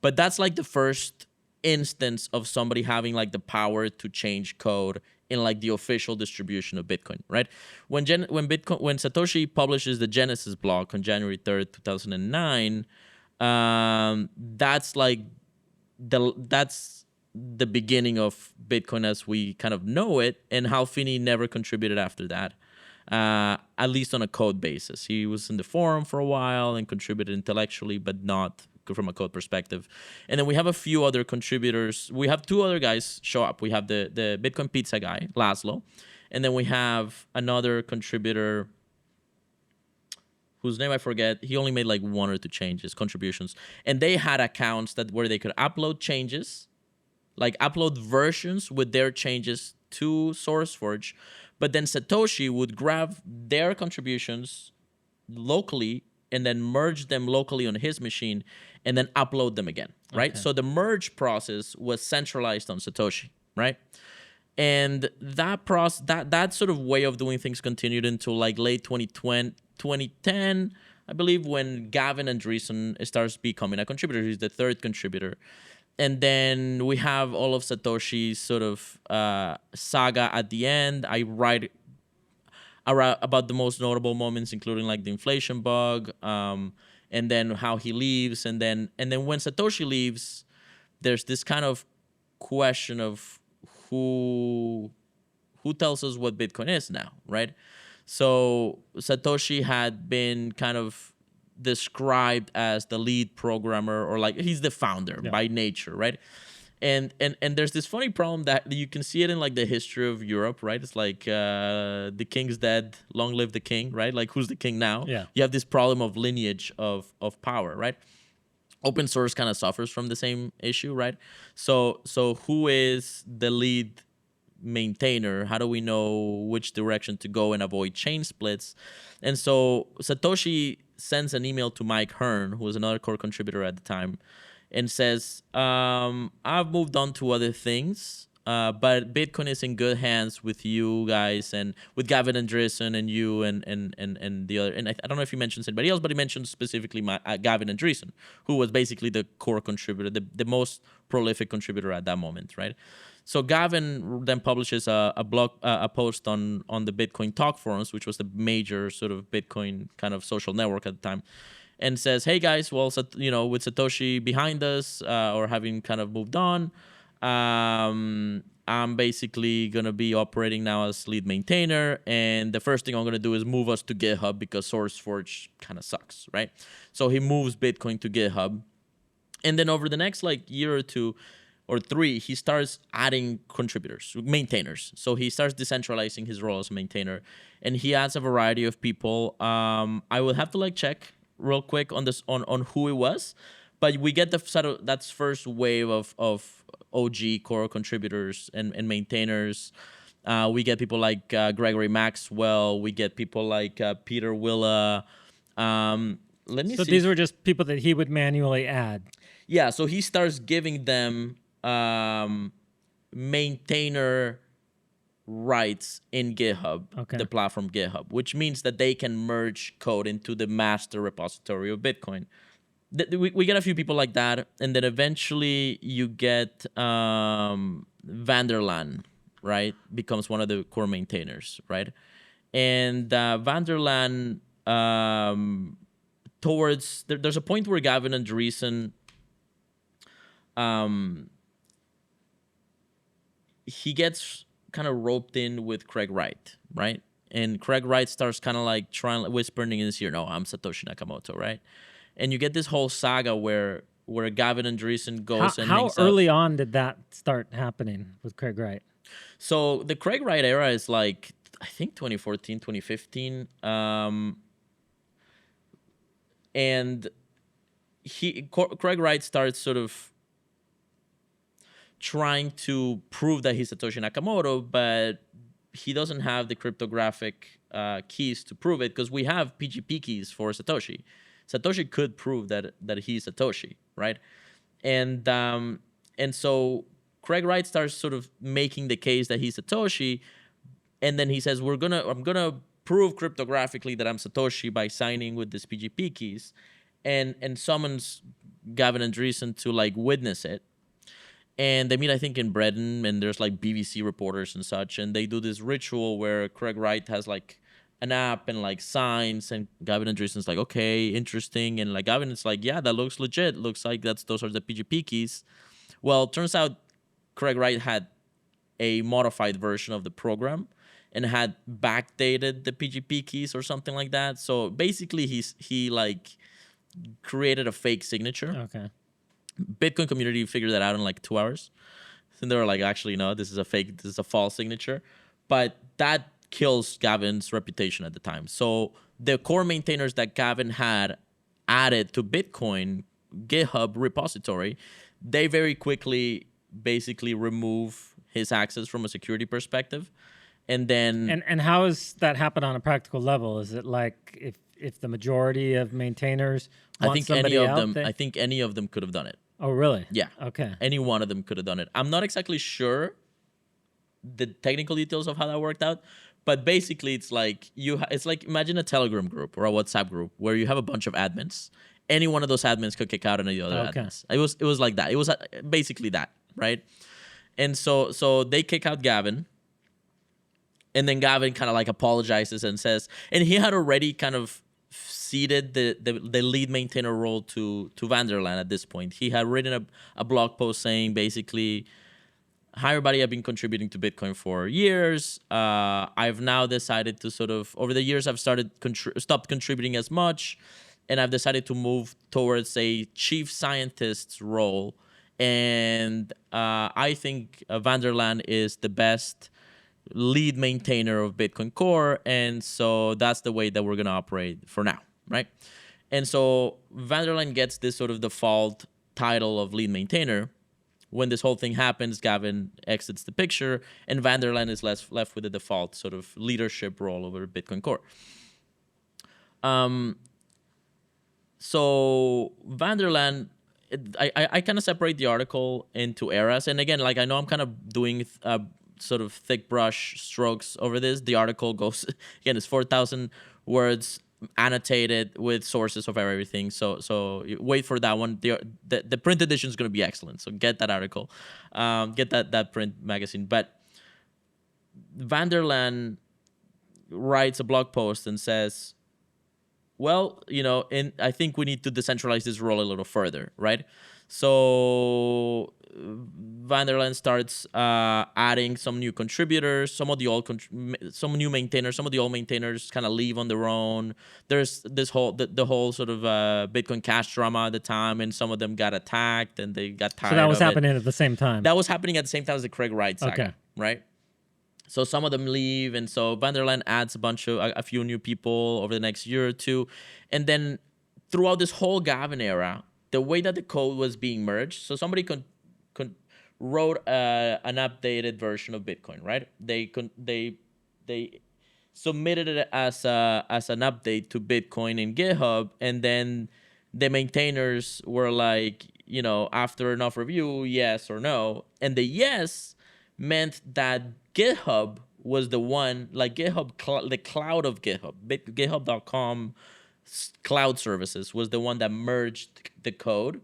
But that's like the first instance of somebody having like the power to change code in like the official distribution of Bitcoin, right? When Satoshi publishes the Genesis blog on January 3rd, 2009, that's the beginning of Bitcoin as we kind of know it, and Hal Finney never contributed after that, at least on a code basis. He was in the forum for a while and contributed intellectually, but not from a code perspective. And then we have a few other contributors. We have two other guys show up. We have the Bitcoin pizza guy, Laszlo, and then we have another contributor whose name I forget. He only made like one or two contributions. And they had accounts where they could upload changes, like upload versions with their changes to SourceForge. But then Satoshi would grab their contributions locally and then merge them locally on his machine and then upload them again, right? Okay. So the merge process was centralized on Satoshi, right? And that sort of way of doing things continued until like late 2010, I believe, when Gavin Andresen starts becoming a contributor. He's the third contributor. And then we have all of Satoshi's sort of saga at the end. I write about the most notable moments, including like the inflation bug, and then how he leaves. And then when Satoshi leaves, there's this kind of question of who tells us what Bitcoin is now, right? So Satoshi had been kind of described as the lead programmer, or like he's the founder by nature, right? And there's this funny problem that you can see it in like the history of Europe, right? It's like the king's dead, long live the king, right? Like who's the king now? Yeah. You have this problem of lineage of power, right? Open source kind of suffers from the same issue, right? So who is the lead maintainer? How do we know which direction to go and avoid chain splits? And so Satoshi sends an email to Mike Hearn, who was another core contributor at the time, and says, I've moved on to other things, but Bitcoin is in good hands with you guys and with Gavin Andresen and you and the other. And I don't know if he mentions anybody else, but he mentioned specifically Gavin Andresen, who was basically the core contributor, the most prolific contributor at that moment, right? So Gavin then publishes a post on the Bitcoin Talk forums, which was the major sort of Bitcoin kind of social network at the time, and says, "Hey guys, well, with Satoshi behind us or having kind of moved on, I'm basically gonna be operating now as lead maintainer, and the first thing I'm gonna do is move us to GitHub because SourceForge kind of sucks, right?" So he moves Bitcoin to GitHub, and then over the next like year or two or three, he starts adding contributors, maintainers. So he starts decentralizing his role as a maintainer, and he adds a variety of people. I will have to like check real quick on this on who it was, but we get the sort of that's first wave of OG core contributors and maintainers. We get people like Gregory Maxwell. We get people like Peter Willa. Let me So see. these were just people that he would manually add. Yeah, so he starts giving them maintainer rights in GitHub, Okay. the platform GitHub, which means that they can merge code into the master repository of Bitcoin. We get a few people like that, and then eventually you get Vanderlaan, right? Becomes one of the core maintainers, right? And Vanderlaan, there's a point where Gavin Andresen he gets kind of roped in with Craig Wright, right? And Craig Wright starts kind of like whispering in his ear, "No, I'm Satoshi Nakamoto," right? And you get this whole saga where Gavin Andresen goes and How hangs early out. on did that start happening with Craig Wright? So the Craig Wright era is like, I think 2014, 2015. And Craig Wright starts sort of trying to prove that he's Satoshi Nakamoto, but he doesn't have the cryptographic keys to prove it because we have PGP keys for Satoshi. Satoshi could prove that he's Satoshi, right? And so Craig Wright starts sort of making the case that he's Satoshi, and then he says, I'm gonna prove cryptographically that I'm Satoshi by signing with these PGP keys, and summons Gavin Andresen to like witness it. And they meet, I think, in Britain, and there's like BBC reporters and such, and they do this ritual where Craig Wright has like an app and like signs, and Gavin Andresen's like, okay, interesting, and like Gavin is like, yeah, that looks legit. Looks like those are the PGP keys. Well, it turns out Craig Wright had a modified version of the program and had backdated the PGP keys or something like that. So basically, he like created a fake signature. Okay. Bitcoin community figured that out in like 2 hours. And they were like, actually, no, this is a fake, this is a false signature. But that kills Gavin's reputation at the time. So the core maintainers that Gavin had added to Bitcoin GitHub repository, they very quickly basically remove his access from a security perspective. And then And how does that happen on a practical level? Is it like if the majority of maintainers want I think somebody out there? I think any of them could have done it. Oh, really? Yeah. Okay. Any one of them could have done it. I'm not exactly sure the technical details of how that worked out, but basically it's like it's like imagine a Telegram group or a WhatsApp group where you have a bunch of admins. Any one of those admins could kick out any other Okay. admins. It was like that. It was basically that, right? And so they kick out Gavin. And then Gavin kind of like apologizes and says, and he had already kind of ceded the lead maintainer role to Vanderlaan at this point. He had written a blog post saying basically, hi everybody, I've been contributing to Bitcoin for years. I've now decided to sort of, over the years, I've stopped contributing as much, and I've decided to move towards a chief scientist's role And I think Vanderland is the best lead maintainer of Bitcoin Core, and so that's the way that we're gonna operate for now, right? And so Vanderland gets this sort of default title of lead maintainer. When this whole thing happens, Gavin exits the picture, and Vanderland is left with the default sort of leadership role over Bitcoin Core. So Vanderland, I kind of separate the article into eras, and again, like I know I'm kind of doing sort of thick brush strokes over this. The article goes again, it's 4,000 words, annotated with sources of everything. So wait for that one. The print edition is going to be excellent. So get that article, get that print magazine. But Vanderland writes a blog post and says, well, I think we need to decentralize this role a little further, right? So Vanderland starts adding some new contributors, some new maintainers. Some of the old maintainers kind of leave on their own. There's this the whole sort of Bitcoin Cash drama at the time, and some of them got attacked and they got tired. So that was of happening it. at the same time. That was happening at the same time as the Craig Wright saga, Okay. right? So some of them leave, and so Vanderland adds a few new people over the next year or two, and then throughout this whole Gavin era, the way that the code was being merged, so somebody wrote an updated version of Bitcoin, right? They submitted it as an update to Bitcoin in GitHub, and then the maintainers were like, after enough review, yes or no, and the yes meant that GitHub was the one, like GitHub, the cloud of GitHub, GitHub.com cloud services was the one that merged the code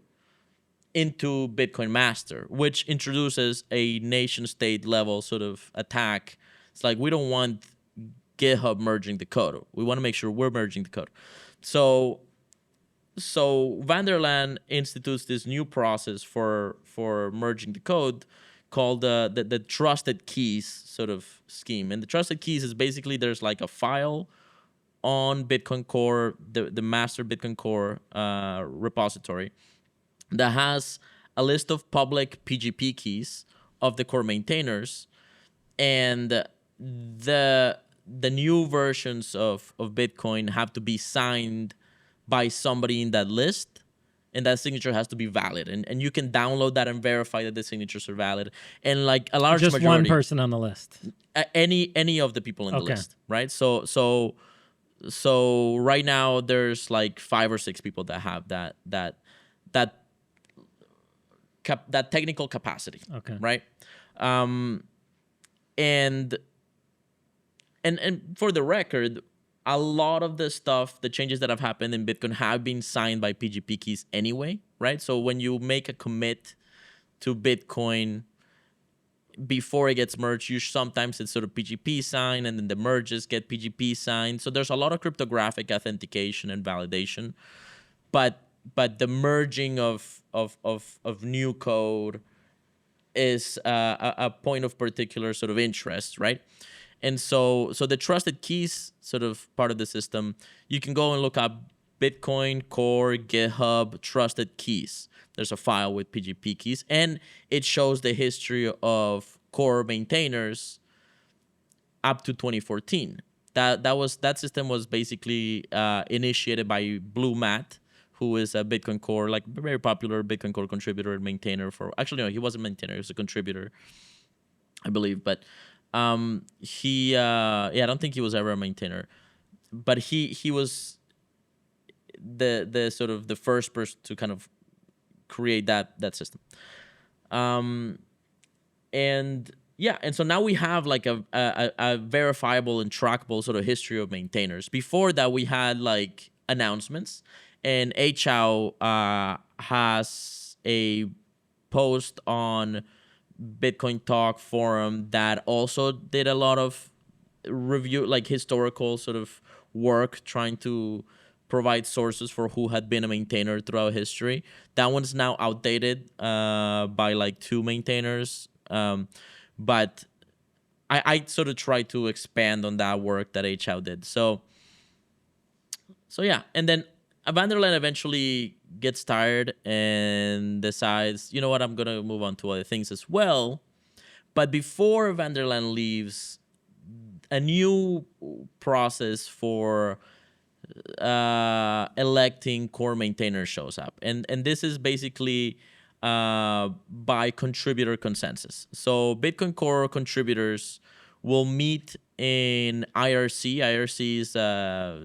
into Bitcoin Master, which introduces a nation state level sort of attack. It's like, we don't want GitHub merging the code. We want to make sure we're merging the code. So Vanderland institutes this new process for merging the code called the trusted keys sort of scheme. And the trusted keys is basically, there's like a file on Bitcoin Core, the master Bitcoin Core repository, that has a list of public PGP keys of the core maintainers, and the new versions of Bitcoin have to be signed by somebody in that list, and that signature has to be valid. And you can download that and verify that the signatures are valid. And like a large Just majority, one person on the list. Any of the people in the Okay. list, right? So right now there's like 5 or 6 people that have that technical capacity. Okay. Right. And for the record, a lot of the stuff, the changes that have happened in Bitcoin have been signed by PGP keys anyway, right? So when you make a commit to Bitcoin before it gets merged, sometimes it's sort of PGP signed, and then the merges get PGP signed. So there's a lot of cryptographic authentication and validation, but the merging of new code is a point of particular sort of interest, right? And so the trusted keys sort of part of the system, you can go and look up Bitcoin Core GitHub trusted keys. There's a file with PGP keys, and it shows the history of core maintainers up to 2014. That system was basically initiated by Blue Matt, who is a Bitcoin Core, like very popular Bitcoin Core contributor and maintainer for. Actually, no, he wasn't a maintainer; he was a contributor, I believe. But I don't think he was ever a maintainer, but he was the sort of the first person to kind of create that system. And so now we have like a verifiable and trackable sort of history of maintainers. Before that, we had like announcements, and HAO has a post on Bitcoin Talk forum that also did a lot of review, like historical sort of work, trying to provide sources for who had been a maintainer throughout history. That one's now outdated by like 2 maintainers. But I sort of try to expand on that work that HAO did. So yeah. And then Vanderland eventually gets tired and decides, you know what, I'm gonna move on to other things as well. But before Van der Laan leaves, a new process for electing core maintainer shows up, and this is basically by contributor consensus. So Bitcoin Core contributors will meet in IRC. IRC is a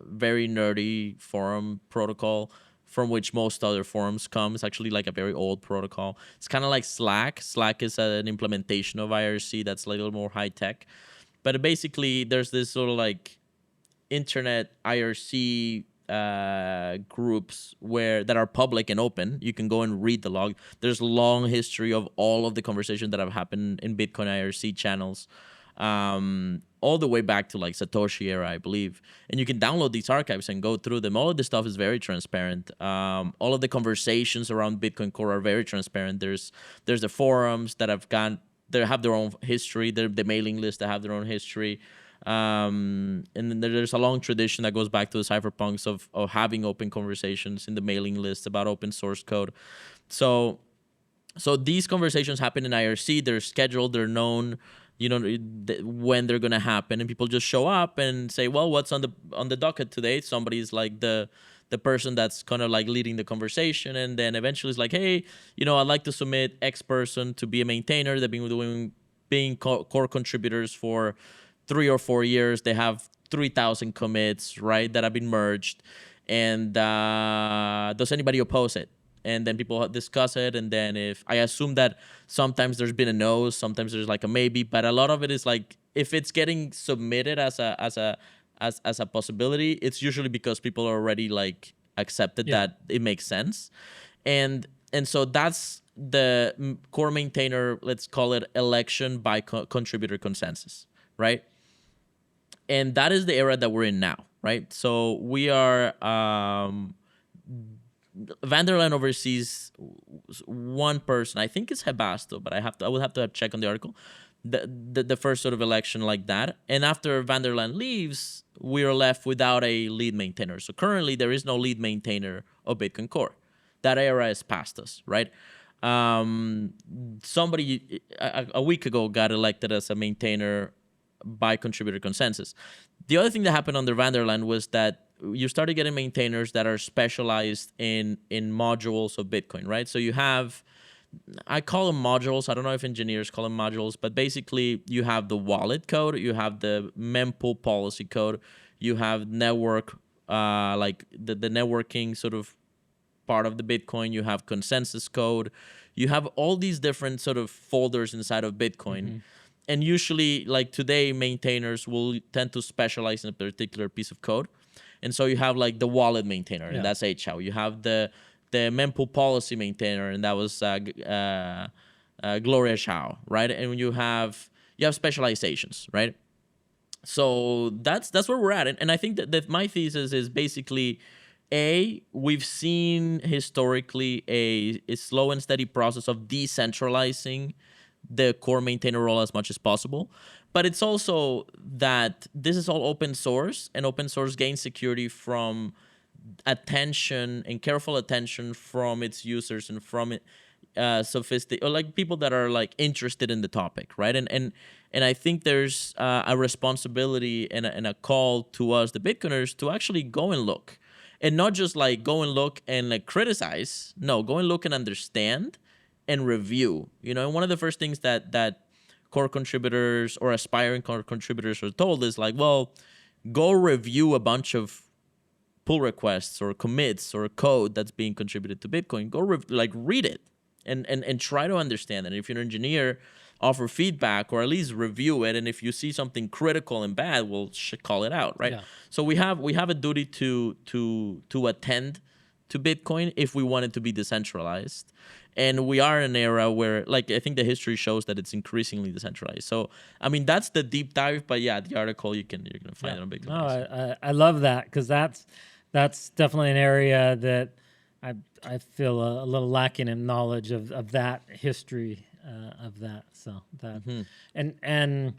very nerdy forum protocol from which most other forums come. It's actually like a very old protocol. It's kind of like Slack. Slack is an implementation of IRC that's a little more high tech. But basically, there's this sort of like internet IRC groups that are public and open. You can go and read the log. There's a long history of all of the conversations that have happened in Bitcoin IRC channels, all the way back to like Satoshi era, I believe. And you can download these archives and go through them. All of this stuff is very transparent. All of the conversations around Bitcoin Core are very transparent. There's the forums that have their own history. The mailing list that have their own history. And then there's a long tradition that goes back to the cypherpunks of having open conversations in the mailing list about open source code. So these conversations happen in IRC. They're scheduled. They're known. When they're gonna happen, and people just show up and say, "Well, what's on the docket today?" Somebody's like the person that's kind of like leading the conversation, and then eventually it's like, "Hey, I'd like to submit X person to be a maintainer. They've been being core contributors for 3 or 4 years. They have 3,000 commits, right, that have been merged. And does anybody oppose it?" And then people discuss it. And then if I assume that sometimes there's been a no, sometimes there's like a maybe, but a lot of it is like if it's getting submitted as a possibility, it's usually because people are already like accepted that it makes sense. And so that's the core maintainer, let's call it election by contributor consensus, right? And that is the era that we're in now, right? So we are, Van der Laan oversees one person. I think it's Hebasto, but I would have to check on the article. The first sort of election like that. And after Van der Laan leaves, we are left without a lead maintainer. So currently there is no lead maintainer of Bitcoin Core. That era is past us, right? Somebody a week ago got elected as a maintainer by contributor consensus. The other thing that happened under Van der Laan was that you started getting maintainers that are specialized in modules of Bitcoin, right? So you have, I call them modules. I don't know if engineers call them modules, but basically you have the wallet code, you have the mempool policy code, you have network, like the networking sort of part of the Bitcoin, you have consensus code, you have all these different sort of folders inside of Bitcoin. Mm-hmm. And usually, like today, maintainers will tend to specialize in a particular piece of code. And so you have like the wallet maintainer, and that's HAO. You have the mempool policy maintainer, and that was Gloria Shao, right? And you have specializations, right? So that's where we're at. And I think that my thesis is basically, we've seen historically a slow and steady process of decentralizing the core maintainer role as much as possible. But it's also that this is all open source, and open source gains security from attention and careful attention from its users and from it or like people that are like interested in the topic, right? And I think there's a responsibility and a call to us, the Bitcoiners, to actually go and look, and not just like go and look and like criticize. No, go and look and understand and review. And one of the first things that core contributors or aspiring core contributors are told is like, well, go review a bunch of pull requests or commits or code that's being contributed to Bitcoin. Go read it and try to understand it. And if you're an engineer, offer feedback or at least review it. And if you see something critical and bad, we'll call it out, right? Yeah. So we have a duty to attend to Bitcoin if we want it to be decentralized. And we are in an era where, like, I think the history shows that it's increasingly decentralized. So, I mean, that's the deep dive. But yeah, the article you're gonna find it on Bitcoin. No, I love that, because that's definitely an area that I feel a little lacking in knowledge of that history of that. So that and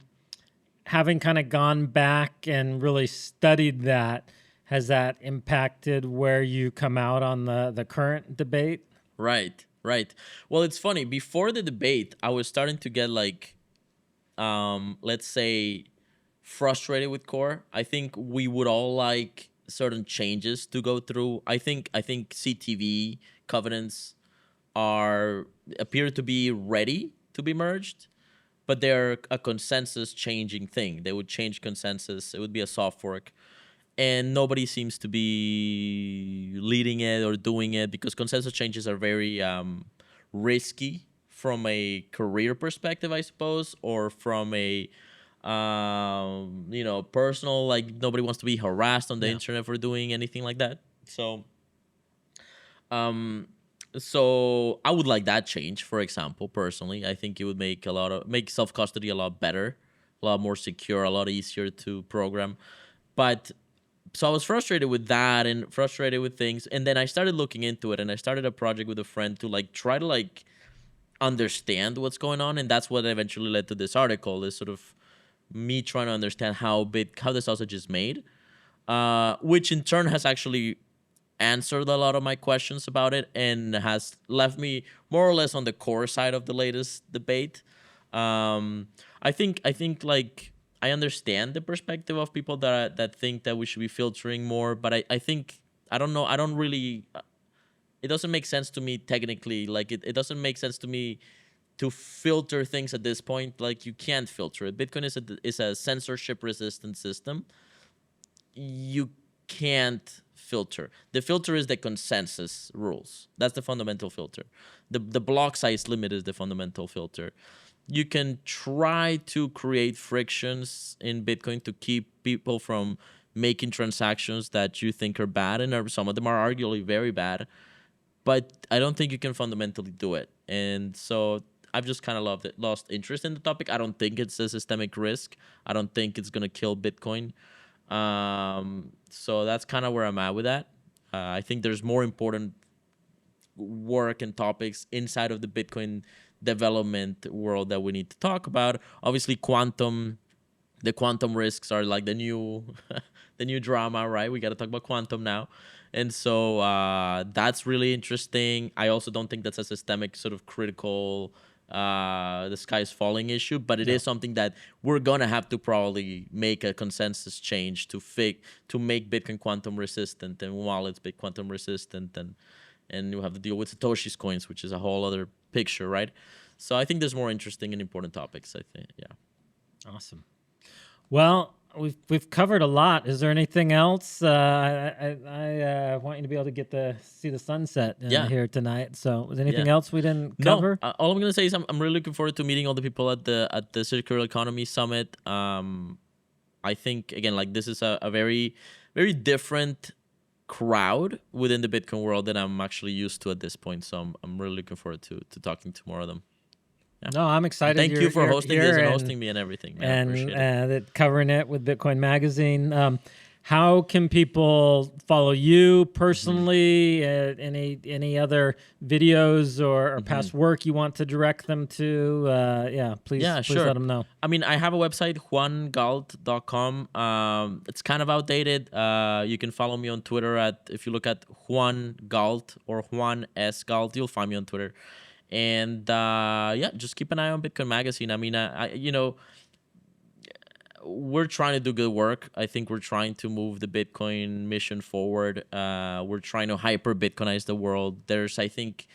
having kind of gone back and really studied that, Has that impacted where you come out on the current debate? Right. Well, it's funny. Before the debate, I was starting to get like, let's say, frustrated with core. I think we would all like certain changes to go through. I think CTV covenants appear to be ready to be merged, but they're a consensus changing thing. They would change consensus. It would be a soft fork. And nobody seems to be leading it or doing it because consensus changes are very risky from a career perspective, I suppose, or from a personal, like nobody wants to be harassed on the internet for doing anything like that. So so I would like that change, for example, personally. I think it would make self-custody a lot better, a lot more secure, a lot easier to program. But so I was frustrated with that and frustrated with things. And then I started looking into it, and I started a project with a friend to like try to like understand what's going on. And that's what eventually led to this article, is sort of me trying to understand how the sausage is made, which in turn has actually answered a lot of my questions about it and has left me more or less on the core side of the latest debate. I think like I understand the perspective of people that think that we should be filtering more, but I think I don't know. I don't really. It doesn't make sense to me technically. Like it doesn't make sense to me to filter things at this point. Like you can't filter it. Bitcoin is a censorship resistant system. You can't filter. The filter is the consensus rules. That's the fundamental filter. The block size limit is the fundamental filter. You can try to create frictions in Bitcoin to keep people from making transactions that you think are bad, and some of them are arguably very bad, but I don't think you can fundamentally do it. And so I've just kind of lost interest in the topic. I don't think it's a systemic risk. I don't think it's going to kill Bitcoin. So that's kind of where I'm at with that. I think there's more important work and topics inside of the Bitcoin development world that we need to talk about. Obviously, the quantum risks are like the new the new drama, right? We got to talk about quantum now. And so that's really interesting. I also don't think that's a systemic sort of critical the sky's falling issue, but it is something that we're gonna have to probably make a consensus change to make Bitcoin quantum resistant and wallets be quantum resistant, and you have to deal with Satoshi's coins, which is a whole other picture, right? So I think there's more interesting and important topics, I think. Yeah. Awesome. Well, we've covered a lot. Is there anything else? I want you to be able to get see the sunset here tonight. So, was there anything else we didn't cover? No. All I'm gonna say is I'm really looking forward to meeting all the people at the Circular Economy Summit. I think again, like this is a very, very different crowd within the Bitcoin world that I'm actually used to at this point. So I'm really looking forward to talking to more of them. Yeah. No, I'm excited. Thank you for hosting this and hosting me and everything, man. And covering it with Bitcoin Magazine. How can people follow you personally? Any other videos or past work you want to direct them to? Please sure. let them know. I mean, I have a website, juangalt.com. It's kind of outdated. You can follow me on Twitter if you look at Juan Galt or Juan S. Galt, you'll find me on Twitter. And just keep an eye on Bitcoin Magazine. I mean, we're trying to do good work. I think we're trying to move the Bitcoin mission forward. We're trying to hyper Bitcoinize the world. There's, I think,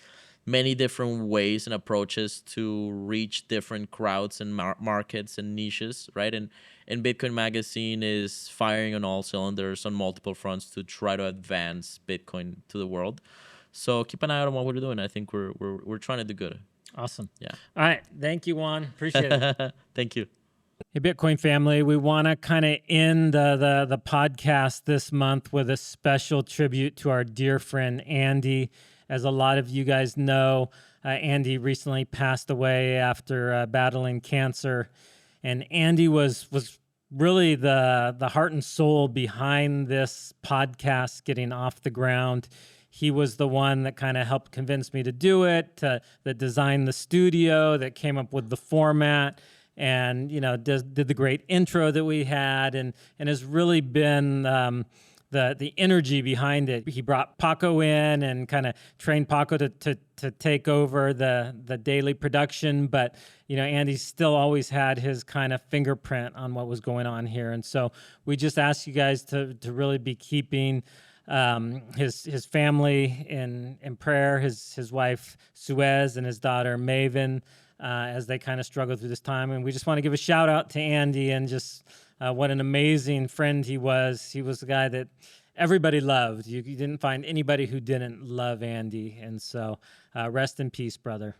many different ways and approaches to reach different crowds and markets and niches, right? And Bitcoin Magazine is firing on all cylinders on multiple fronts to try to advance Bitcoin to the world. So keep an eye out on what we're doing. I think we're trying to do good. Awesome. Yeah. All right. Thank you, Juan. Appreciate it. Thank you. Hey, Bitcoin family. We want to kind of end the podcast this month with a special tribute to our dear friend, Andy. As a lot of you guys know, Andy recently passed away after battling cancer. And Andy was really the heart and soul behind this podcast getting off the ground. He was the one that kind of helped convince me to do it, that designed the studio, that came up with the format, and did the great intro that we had, and has really been the energy behind it. He brought Paco in and kind of trained Paco to take over the daily production, but Andy still always had his kind of fingerprint on what was going on here. And so we just ask you guys to really be keeping his family in prayer, his wife Suez and his daughter Maven, as they kind of struggle through this time. And we just want to give a shout out to Andy and just what an amazing friend he was. He was the guy that everybody loved. You didn't find anybody who didn't love Andy. And so rest in peace, brother.